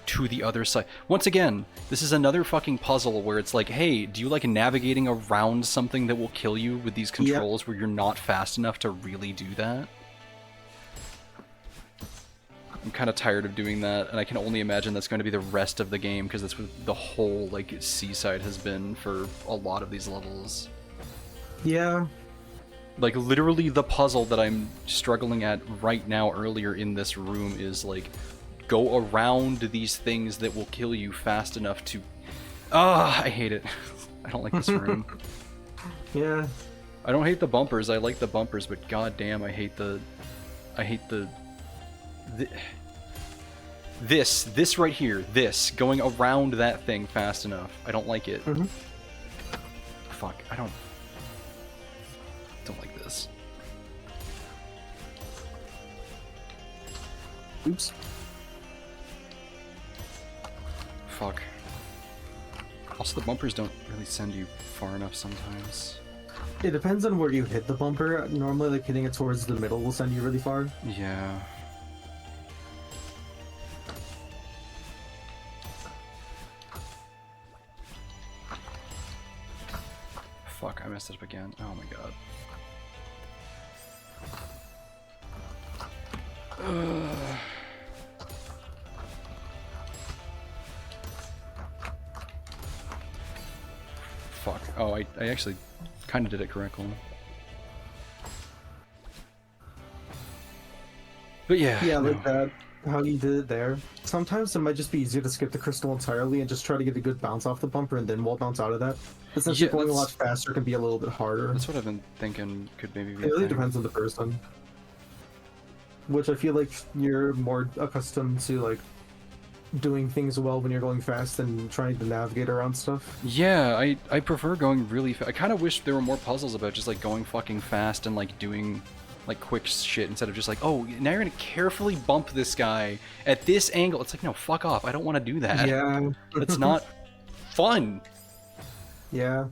to the other side. Once again, this is another fucking puzzle where it's like, hey, do you like navigating around something that will kill you with these controls where you're not fast enough to really do that? I'm kind of tired of doing that, and I can only imagine that's going to be the rest of the game, because that's what the whole, like, seaside has been for a lot of these levels. Yeah. Like, literally the puzzle that I'm struggling at right now earlier in this room is, like, go around these things that will kill you fast enough to... Ah, I hate it. I don't like this room. Yeah. I don't hate the bumpers, I like the bumpers, but goddamn, I hate the... This right here, going around that thing fast enough. I don't like it. Mm-hmm. Fuck, I don't like this. Oops. Fuck. Also, the bumpers don't really send you far enough sometimes. It depends on where you hit the bumper. Normally, like, hitting it towards the middle will send you really far. Yeah. Fuck, I messed it up again. Oh my god. Fuck. Oh, I actually kind of did it correctly. But yeah. Yeah, no. like that. How you did it there. Sometimes it might just be easier to skip the crystal entirely and just try to get a good bounce off the bumper and then wall bounce out of that. But since Yeah, you're going a lot that's- faster, it can be a little bit harder. That's what I've been thinking could maybe be It a really thing. depends on the person. Which I feel like you're more accustomed to, like, doing things well when you're going fast and trying to navigate around stuff. Yeah, I prefer going really fast. I kind of wish there were more puzzles about just, like, going fucking fast and, like, doing, like, quick shit instead of just like, oh, now you're gonna carefully bump this guy at this angle. It's like, no, fuck off. I don't want to do that. Yeah. That's not fun. Yeah.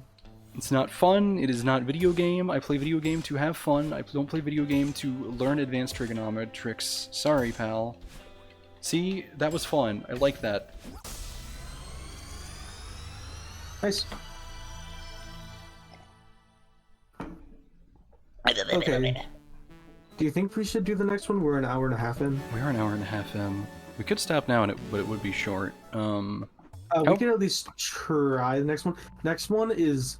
It's not fun. It is not video game. I play video game to have fun. I don't play video game to learn advanced trigonometrics. Sorry, pal. See? That was fun. I like that. Nice. Okay. Do you think we should do the next one? We're an hour and a half in. We are an hour and a half in. We could stop now, but it would be short. We How- can at least try the next one. Next one is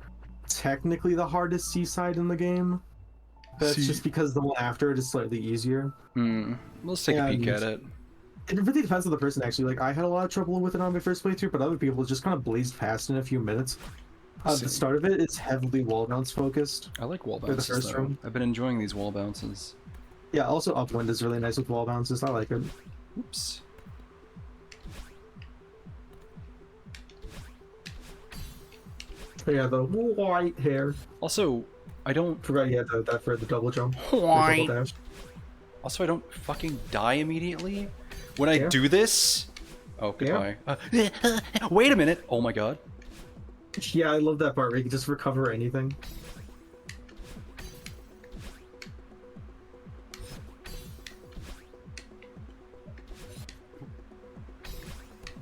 technically the hardest seaside in the game. That's See- just because the one after it is slightly easier. Let's take a peek at it. It really depends on the person, actually. Like, I had a lot of trouble with it on my first playthrough, but other people just kind of blazed past in a few minutes. The See. start of it is heavily wall bounce focused. I like wall the bounces, first though. room. I've been enjoying these wall bounces. Yeah, also Upwind is really nice with wall bounces. I like it. Oops. But yeah, the white hair. Also, I don't... Forgot you had that for the double jump. the White. double dash. Also, I don't fucking die immediately when I Yeah. do this. Oh, goodbye. Wait a minute. Oh my god. Yeah, I love that part where you can just recover anything.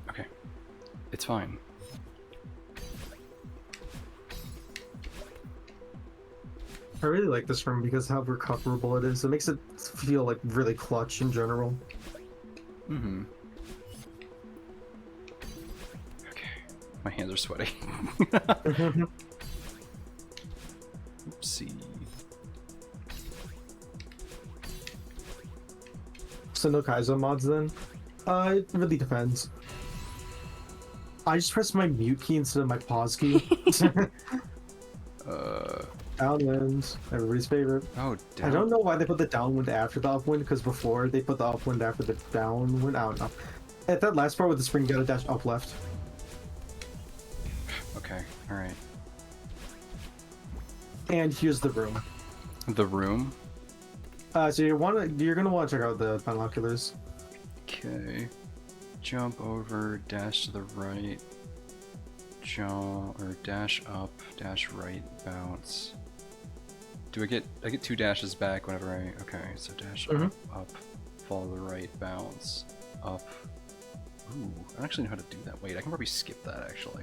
Okay. It's fine. I really like this room because how recoverable it is. It makes it feel like really clutch in general. Mm-hmm. Okay. My hands are sweaty. Oopsie. So no Kaizo mods then? It really depends. I just pressed my mute key instead of my pause key. Downwind, everybody's favorite. Oh, damn. I don't know why they put the downwind after the upwind, because before they put the upwind after the downwind. I don't know. At that last part with the spring, you gotta dash up left. Okay, alright. And here's the room. The room? So you're gonna want to check out the binoculars. Okay. Jump over, dash to the right, jump, or dash up, dash right, bounce. Do I get 2 dashes back whenever I, okay, so dash up, follow the right, bounce, up. Ooh, I don't actually know how to do that. Wait, I can probably skip that actually.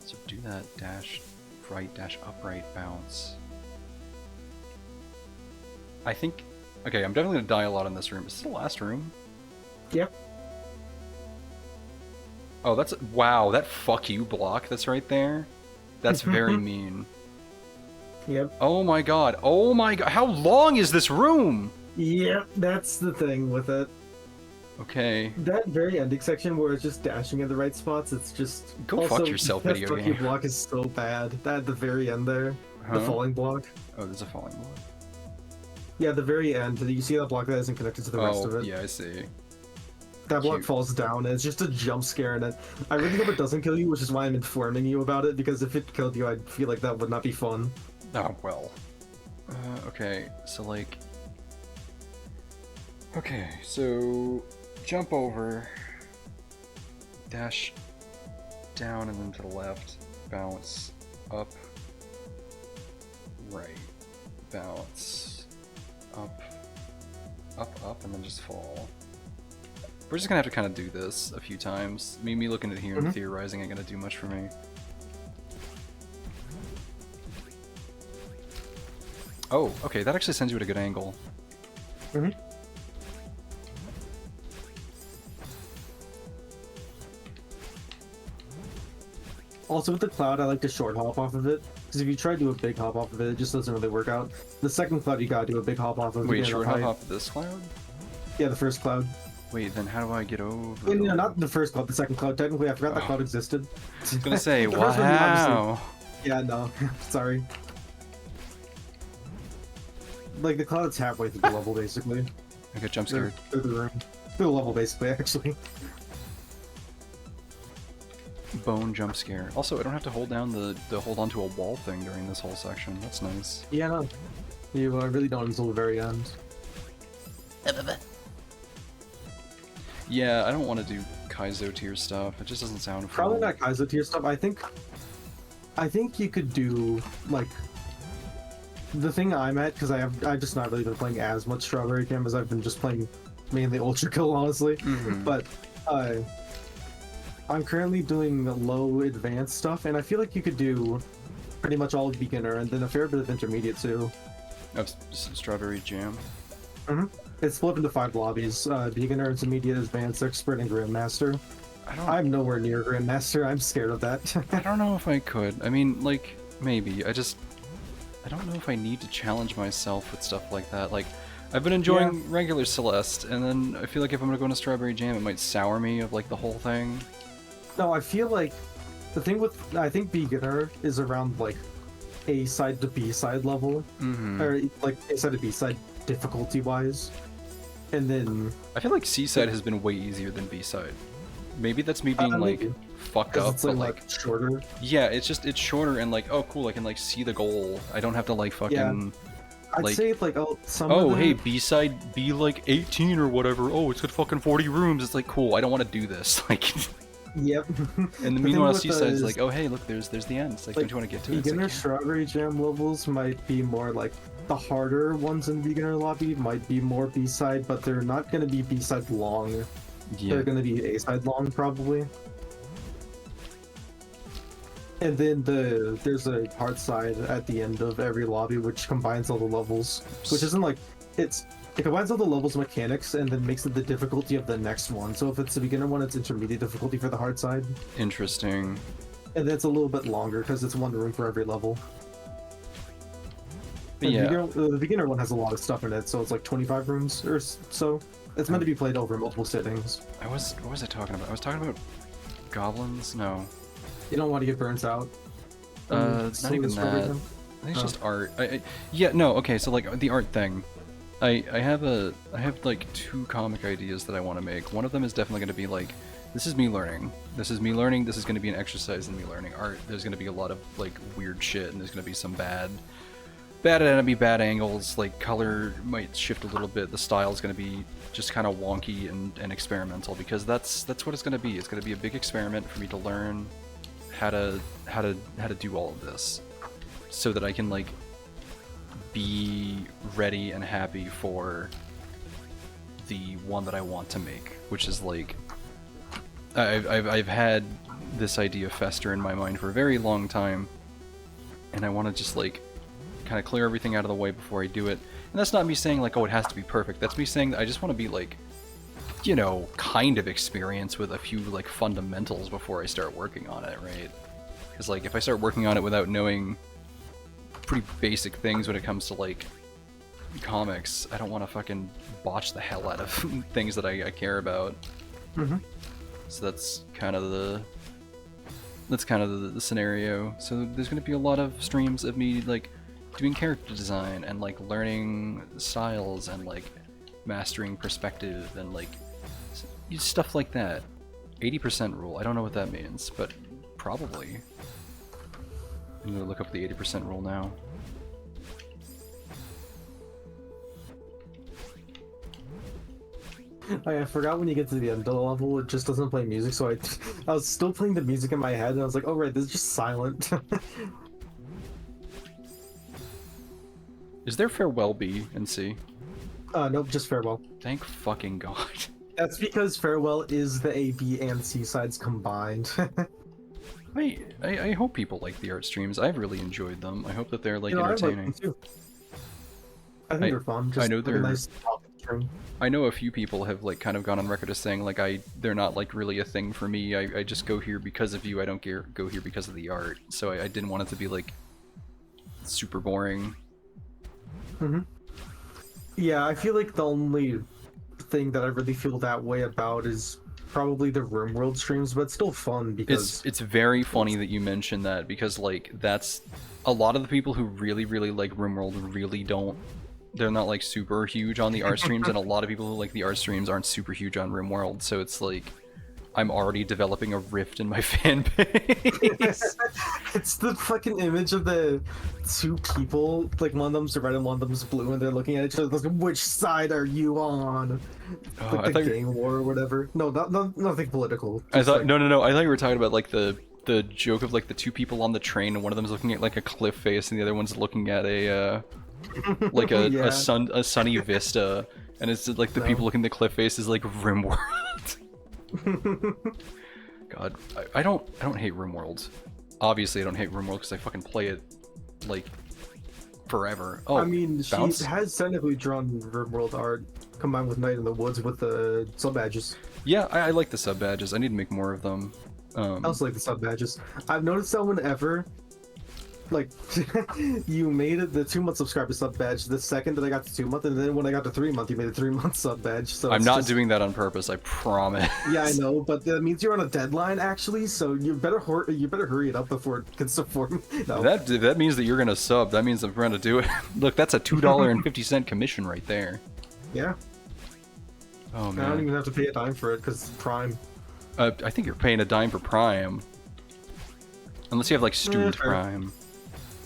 So do that, dash right, dash upright, bounce. I think Okay, I'm definitely gonna die a lot in this room. Is this the last room? Yep. Oh, that's... Wow, that fuck you block that's right there. That's very mean. Yep. Oh my god. Oh my god. How long is this room? Yep, that's the thing with it. Okay. That very ending section where it's just dashing at the right spots, it's just... Go fuck yourself, that video fuck you game. block is so bad. That at the very end there. Huh? The falling block. Oh, there's a falling block. Yeah, at the very end, you see that block that isn't connected to the rest of Oh, it. yeah, I see. That block Cute. falls down, and it's just a jump scare, and I really hope it doesn't kill you, which is why I'm informing you about it, because if it killed you, I'd feel like that would not be fun. Oh, well. Okay, so like... Okay, so... Jump over. Dash down and then to the left. Bounce. Up. Right. Bounce. Up. Up, and then just fall. We're just gonna have to kind of do this a few times. Me looking at here and theorizing ain't gonna do much for me. Oh, okay, that actually sends you at a good angle. Also, with the cloud, I like to short hop off of it, because if you try to do a big hop off of it, it just doesn't really work out. The second cloud, you gotta do a big hop off of. Wait, short hop off this cloud? Yeah, the first cloud. Wait, then how do I get over? Wait, no, not the first cloud, the second cloud. Technically, I forgot that Oh. cloud existed. I was gonna say, The first one, you wow. Yeah, no, sorry. Like, the cloud's halfway through the level, basically. I got jump scared. Through the room. Through the level, basically, actually. Bone jump scare. Also, I don't have to hold down the hold onto a wall thing during this whole section. That's nice. Yeah, no. You really don't until the very end. Yeah, I don't want to do Kaizo tier stuff. It just doesn't sound fun. Probably not Kaizo tier stuff. I think you could do, like, the thing I'm at, because I've just not really been playing as much Strawberry Jam as I've been just playing mainly Ultra Kill, honestly. But I'm currently doing low advanced stuff, and I feel like you could do pretty much all beginner and then a fair bit of intermediate too. Strawberry Jam. It's split into 5 lobbies: beginner, intermediate, advanced, expert, and grandmaster. I'm nowhere near grandmaster. I'm scared of that. I don't know if I could. I mean, like, maybe. I don't know if I need to challenge myself with stuff like that. Like, I've been enjoying regular Celeste, and then I feel like if I'm gonna go into Strawberry Jam, it might sour me of, like, the whole thing. No, I feel like the thing with, I think beginner is around, like, A side to B side level. Or, like, A side to B side difficulty-wise. And then... I feel like C-side has been way easier than B-side. Maybe that's me being, like, maybe. fucked up, It's but, like shorter. Yeah, it's shorter and, like, oh, cool, I can, like, see the goal. I don't have to, like, fucking... I'd like, say, like, some oh, of them... hey, B-side, be, like, 18 or whatever. Oh, it's got fucking 40 rooms. It's like, cool, I don't want to do this. Like... Yep. And the meanwhile, C-side's like, oh, hey, look, there's the end. It's like, don't you want to get to it? Beginner It's like, Strawberry Jam levels might be more, like, the harder ones in beginner lobby might be more B-side, but they're not going to be B-side long. yeah. They're going to be A-side long, probably. And then there's a hard side at the end of every lobby, which combines all the levels. Which isn't like... It combines all the levels mechanics and then makes it the difficulty of the next one. So if it's the beginner one, it's intermediate difficulty for the hard side. Interesting. And then it's a little bit longer because it's one room for every level. Yeah. The beginner one has a lot of stuff in it, so it's like 25 rooms or so. It's meant to be played over multiple sittings. What was I talking about? I was talking about goblins? No. You don't want to get burnt out. It's not even that. I think it's just art. Yeah, no, okay, so like the art thing. I have like 2 comic ideas that I want to make. One of them is definitely going to be like, this is me learning. This is me learning. This is going to be an exercise in me learning art. There's going to be a lot of like weird shit, and there's going to be some bad enemy, bad angles. Like color might shift a little bit. The style is going to be just kind of wonky and experimental, because that's what it's going to be. It's going to be a big experiment for me to learn how to do all of this, so that I can like be ready and happy for the one that I want to make, which is like I've had this idea fester in my mind for a very long time, and I want to just like kind of clear everything out of the way before I do it. And that's not me saying like, oh, it has to be perfect. That's me saying that I just want to be like, you know, kind of experience with a few like fundamentals before I start working on it, right? Because like if I start working on it without knowing pretty basic things when it comes to like comics, I don't want to fucking botch the hell out of things that I care about. Mm-hmm. So that's kind of the scenario. So there's going to be a lot of streams of me like doing character design and like learning styles and like mastering perspective and like stuff like that. 80% rule. I don't know what that means, but probably. I'm gonna look up the 80% rule now. I forgot when you get to the end of the level, it just doesn't play music, so I was still playing the music in my head, and I was like, oh right, this is just silent. Is there Farewell B and C? Nope, just Farewell. Thank fucking god. That's because Farewell is the A, B, and C sides combined. I hope people like the art streams. I've really enjoyed them. I hope that they're like I like them entertaining. too. I think they're fun. Just I know like they're a nice topic stream. I know a few people have like kind of gone on record as saying like they're not like really a thing for me. I just go here because of you. I don't go here because of the art. So I didn't want it to be like super boring. Mm-hmm. Yeah, I feel like the only thing that I really feel that way about is probably the RimWorld streams, but it's still fun because it's very funny that you mentioned that, because like that's a lot of the people who really like RimWorld really don't. They're not like super huge on the art streams, and a lot of people who like the art streams aren't super huge on RimWorld. So it's like I'm already developing a rift in my fan base. It's the fucking image of the two people, like one of them's red and one of them's blue, and they're looking at each other like, which side are you on? Oh, Like the game war or whatever. No, nothing political. I thought like... no. I thought you were talking about like the joke of like the two people on the train, and one of them's looking at like a cliff face, and the other one's looking at a like Yeah. a sunny vista, and it's like the people looking at the cliff face is like RimWorld. God, I don't hate RimWorld. Obviously, I don't hate RimWorld because I fucking play it like forever. Oh, I mean, bounce? she has technically drawn RimWorld art combined with Night in the Woods with the sub badges. Yeah, I like the sub badges. I need to make more of them. I also like the sub badges. I've noticed that whenever, like, you made it the 2-month subscriber sub badge the second that I got the 2-month, and then when I got the 3-month, you made a 3-month sub badge. So I'm not just... doing that on purpose. I promise. Yeah, I know, but that means you're on a deadline actually. So you better hurry it up before it gets to form. No. That means that you're gonna sub. That means I'm gonna do it. Look, that's a $2.50 commission right there. Yeah. Oh I don't man. even have to pay a dime for it because it's Prime. I think you're paying a dime for Prime. Unless you have like student fair. Prime.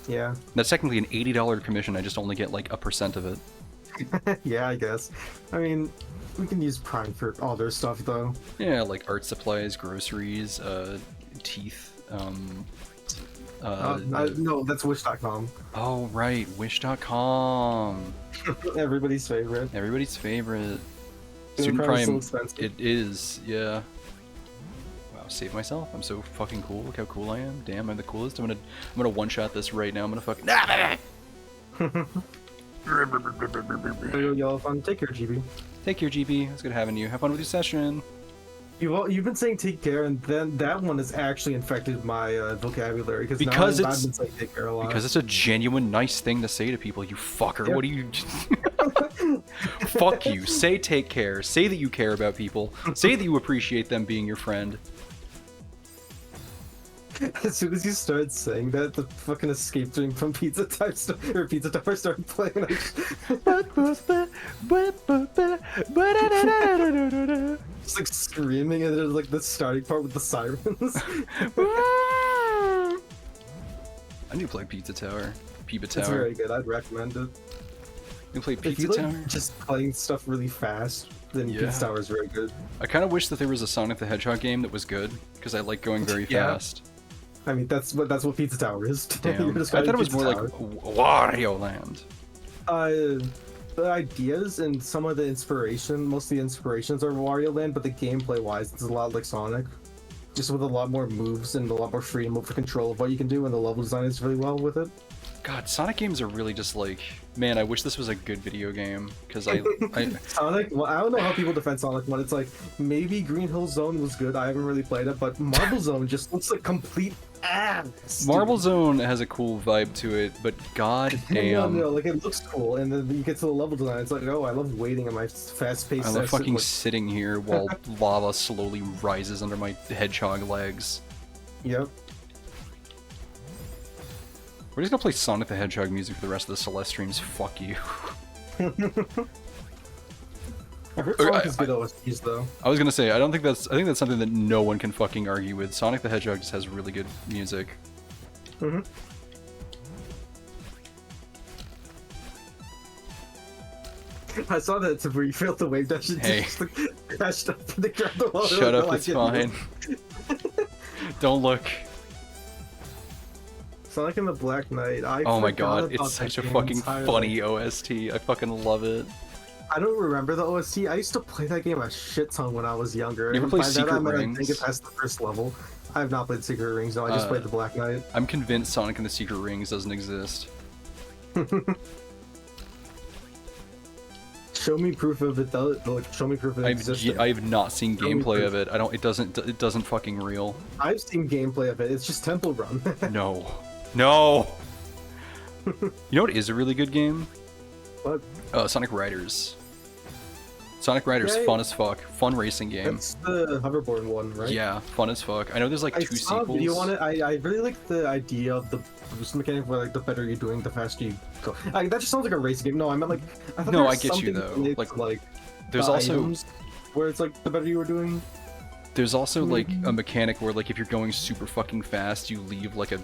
Yeah. That's technically an $80 commission. I just only get like 1% of it. Yeah, I guess. I mean, we can use Prime for all their stuff though. Yeah, like art supplies, groceries, teeth. No, that's Wish.com. Oh right, Wish.com. Everybody's favorite. Everybody's favorite. Student Student Prime is so Prime. expensive. It is, yeah. Wow, save myself. I'm so fucking cool. Look how cool I am. Damn, I'm the coolest. I'm gonna one-shot this right now. I'm gonna fucking. Y'all fun. Take care, GB. Take care, GB. It was good having you. Have fun with your session. You've been saying take care, and then that one has actually infected my vocabulary Because now I've it's- been saying take care a lot. Because it's a genuine nice thing to say to people, you fucker. What do you... Fuck you. Say take care. Say that you care about people. Say that you appreciate them being your friend. As soon as you started saying that, the fucking escape dream from Pizza Tower started playing. And just like screaming, and there's like the starting part with the sirens. I need to play Pizza Tower. Pizza Tower. It's very good. I'd recommend it. You play If Pizza you like Tower? just playing stuff really fast, then Yeah. Pizza Tower is very good. I kind of wish that there was a Sonic the Hedgehog game that was good, because I like going very Yeah. fast. I mean, that's what Pizza Tower is. You're Damn. I describing thought it was Pizza more Tower. like Wario Land. The ideas and some of the inspiration, most of the inspirations are Wario Land, but the gameplay wise, it's a lot like Sonic. Just with a lot more moves and a lot more freedom over control of what you can do, and the level design is really well with it. God, Sonic games are really just like, man, I wish this was a good video game, because I Sonic, well, I don't know how people defend Sonic 1. It's like, maybe Green Hill Zone was good, I haven't really played it, but Marble Zone just looks like complete ass. Dude. Marble Zone has a cool vibe to it, but god damn. No, like, it looks cool, and then you get to the level design, it's like, oh, I love waiting in my fast-paced... I love fucking sitting here while lava slowly rises under my hedgehog legs. Yep. We're just gonna play Sonic the Hedgehog music for the rest of the Celeste streams. Fuck you. I heard Sonic has good OSTs though. I was gonna say, I think that's something that no one can fucking argue with. Sonic the Hedgehog just has really good music. Mm-hmm. I saw that where you failed the wave dash and just like, crashed up in the ground. Shut up, it's fine. Don't look. Sonic and the Black Knight. Oh my god, it's such a fucking funny OST. I fucking love it. I don't remember the OST. I used to play that game a shit ton when I was younger. You ever play Secret Rings? I think it past the first level. I have not played Secret Rings, no, I just played the Black Knight. I'm convinced Sonic and the Secret Rings doesn't exist. Show me proof of it though. Like, show me proof of it existing. I have not seen gameplay of it. It doesn't fucking real. I've seen gameplay of it. It's just Temple Run. No. No. You know what is a really good game? What? Sonic Riders. Sonic Riders, fun as fuck. Fun racing game. That's the hoverboard one, right? Yeah, fun as fuck. I know there's like two sequels. I saw a video on it. I really like the idea of the boost mechanic where like the better you're doing, the faster you go. That just sounds like a racing game. No, I meant like... No, I get you though. Like there's also... where it's like the better you were doing... There's also like a mechanic where like if you're going super fucking fast, you leave like a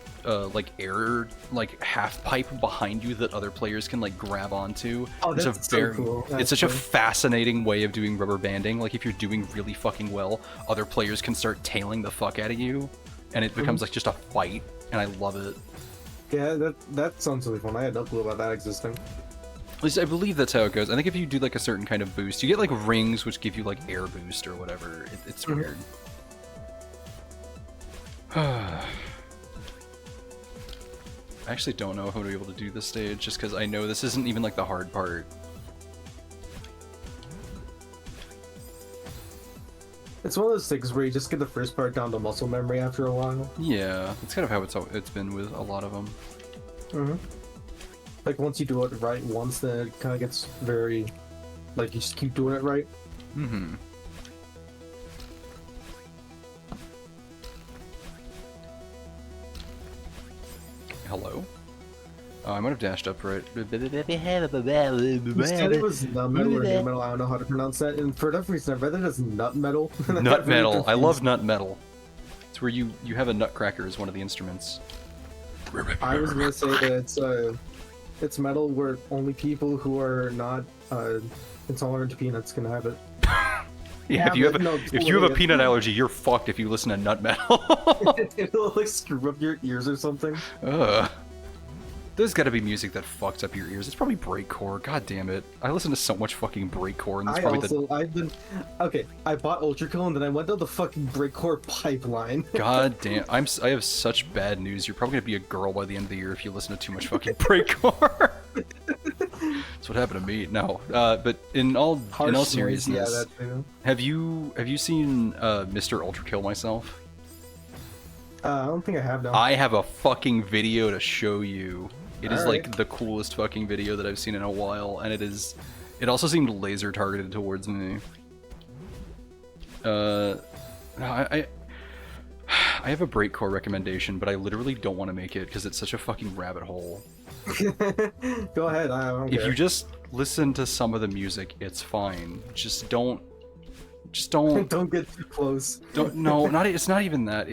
like air like half pipe behind you that other players can like grab onto. Oh, that's it's a very so cool. It's such a fascinating way of doing rubber banding. Like if you're doing really fucking well, other players can start tailing the fuck out of you, and it becomes like just a fight, and I love it. Yeah, that sounds really fun. I had no clue about that existing. At least I believe that's how it goes. I think if you do like a certain kind of boost, you get like rings which give you like air boost or whatever. It's weird. I actually don't know if I'm gonna be able to do this stage just because I know this isn't even like the hard part. It's one of those things where you just get the first part down to muscle memory after a while. Yeah, it's kind of how it's been with a lot of them. Mm-hmm. Like once you do it right once, then it kind of gets very, like you just keep doing it right. Mm-hmm. Hello? Oh, I might have dashed up right. You said it was nut metal or new metal. I don't know how to pronounce that. And for whatever reason, I read it as nut metal. Nut metal. I love nut metal. It's where you have a nutcracker as one of the instruments. I was gonna say that it's metal where only people who are not intolerant to peanuts can have it. Yeah, if you have a peanut allergy, you're fucked if you listen to nut metal. It'll like screw up your ears or something. There's gotta be music that fucks up your ears. It's probably breakcore. God damn it! I listen to so much fucking breakcore, and that's probably I bought Ultra Kill and then I went down the fucking breakcore pipeline. God damn! I have such bad news. You're probably gonna be a girl by the end of the year if you listen to too much fucking breakcore. That's what happened to me. No, but in all seriousness, yeah, that too. Have you seen Mr. Ultra Kill myself? I don't think I have. No. I have a fucking video to show you. It is like the coolest fucking video that I've seen in a while, and it also seemed laser targeted towards me. I have a breakcore recommendation, but I literally don't want to make it because it's such a fucking rabbit hole. Go ahead, I don't care. If you just listen to some of the music, it's fine. Just don't don't get too close. It's not even that.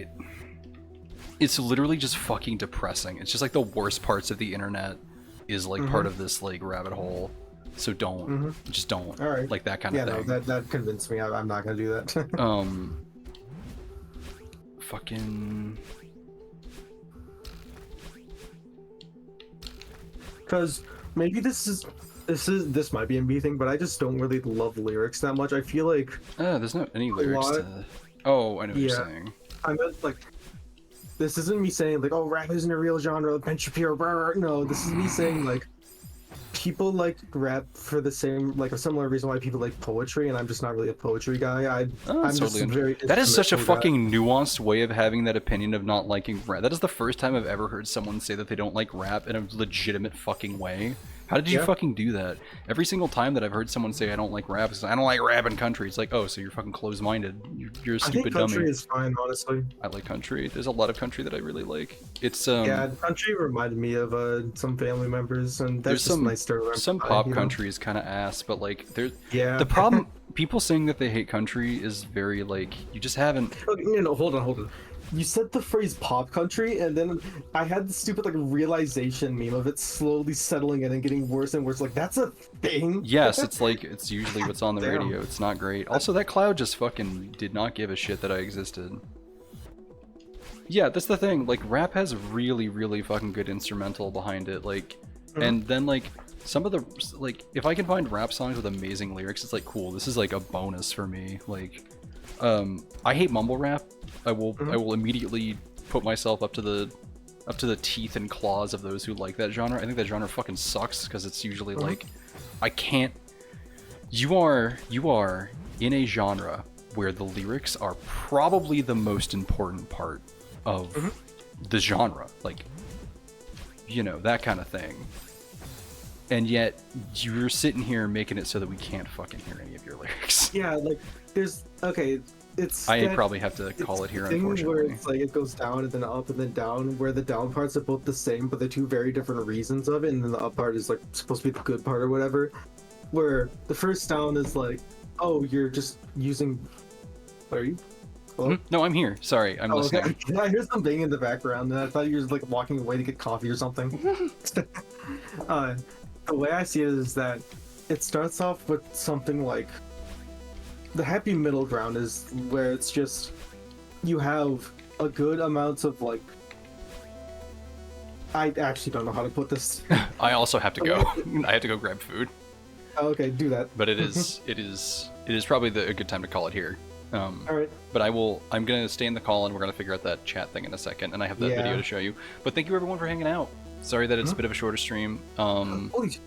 It's literally just fucking depressing. It's just like the worst parts of the internet is like part of this like rabbit hole. So just don't. All right. Like that kind of thing. No, that convinced me. I'm not gonna do that. Fucking. Because maybe this might be a me thing, but I just don't really love lyrics that much. I feel like there's not any lyrics to. Oh, I know what you're saying. I meant like this isn't me saying like, oh, rap isn't a real genre, Ben Shapiro, rah, rah. No, this is me saying like, people like rap for the same, like a similar reason why people like poetry, and I'm just not really a poetry guy. Oh, I'm that's just totally very. that is such a instrumental guy. fucking nuanced way of having that opinion of not liking rap. That is the first time I've ever heard someone say that they don't like rap in a legitimate fucking way. How did you Yeah. fucking do that? Every single time that I've heard someone say I don't like rap, it's I don't like rap and country. It's like, oh, so you're fucking closed-minded. You're a I think stupid country dummy. is fine, honestly. I like country. There's a lot of country that I really like. It's Yeah, country reminded me of some family members, and there's that's just some nice to remember. some pop country is kind of ass, but like there's Yeah. the problem. People saying that they hate country is very like you just haven't. Okay, no, hold on. You said the phrase pop country, and then I had the stupid like realization meme of it slowly settling in and getting worse and worse. Like, that's a thing. Yes, it's like it's usually what's on the Damn. radio. It's not great. Also, that cloud just fucking did not give a shit that I existed. Yeah, that's the thing. Like, rap has really, really fucking good instrumental behind it. Like, and then like some of the like, if I can find rap songs with amazing lyrics, it's like cool. This is like a bonus for me. Like, I hate mumble rap. I will immediately put myself up to the teeth and claws of those who like that genre. I think that genre fucking sucks because it's usually like, I can't. You are in a genre where the lyrics are probably the most important part of the genre, like, you know, that kind of thing. And yet you're sitting here making it so that we can't fucking hear any of your lyrics. Yeah, like there's it's. I that- probably have to call it's it here, the thing where unfortunately. it's like it goes down and then up and then down, where the down parts are both the same, but they're two very different reasons of it, and then the up part is like supposed to be the good part or whatever. Where the first down is like, oh, you're just using. Are you? Hello? No, I'm here. Sorry, I'm Oh, listening. okay. I hear some banging in the background, and I thought you were like walking away to get coffee or something. The way I see it is that it starts off with something like the happy middle ground is where it's just you have a good amount of like. I actually don't know how to put this. I also have to go. I have to go grab food. Okay, do that. But it is probably a good time to call it here. All right. But I'm gonna stay in the call and we're gonna figure out that chat thing in a second, and I have that Yeah. video to show you. But thank you everyone for hanging out. Sorry that it's a bit of a shorter stream. Holy,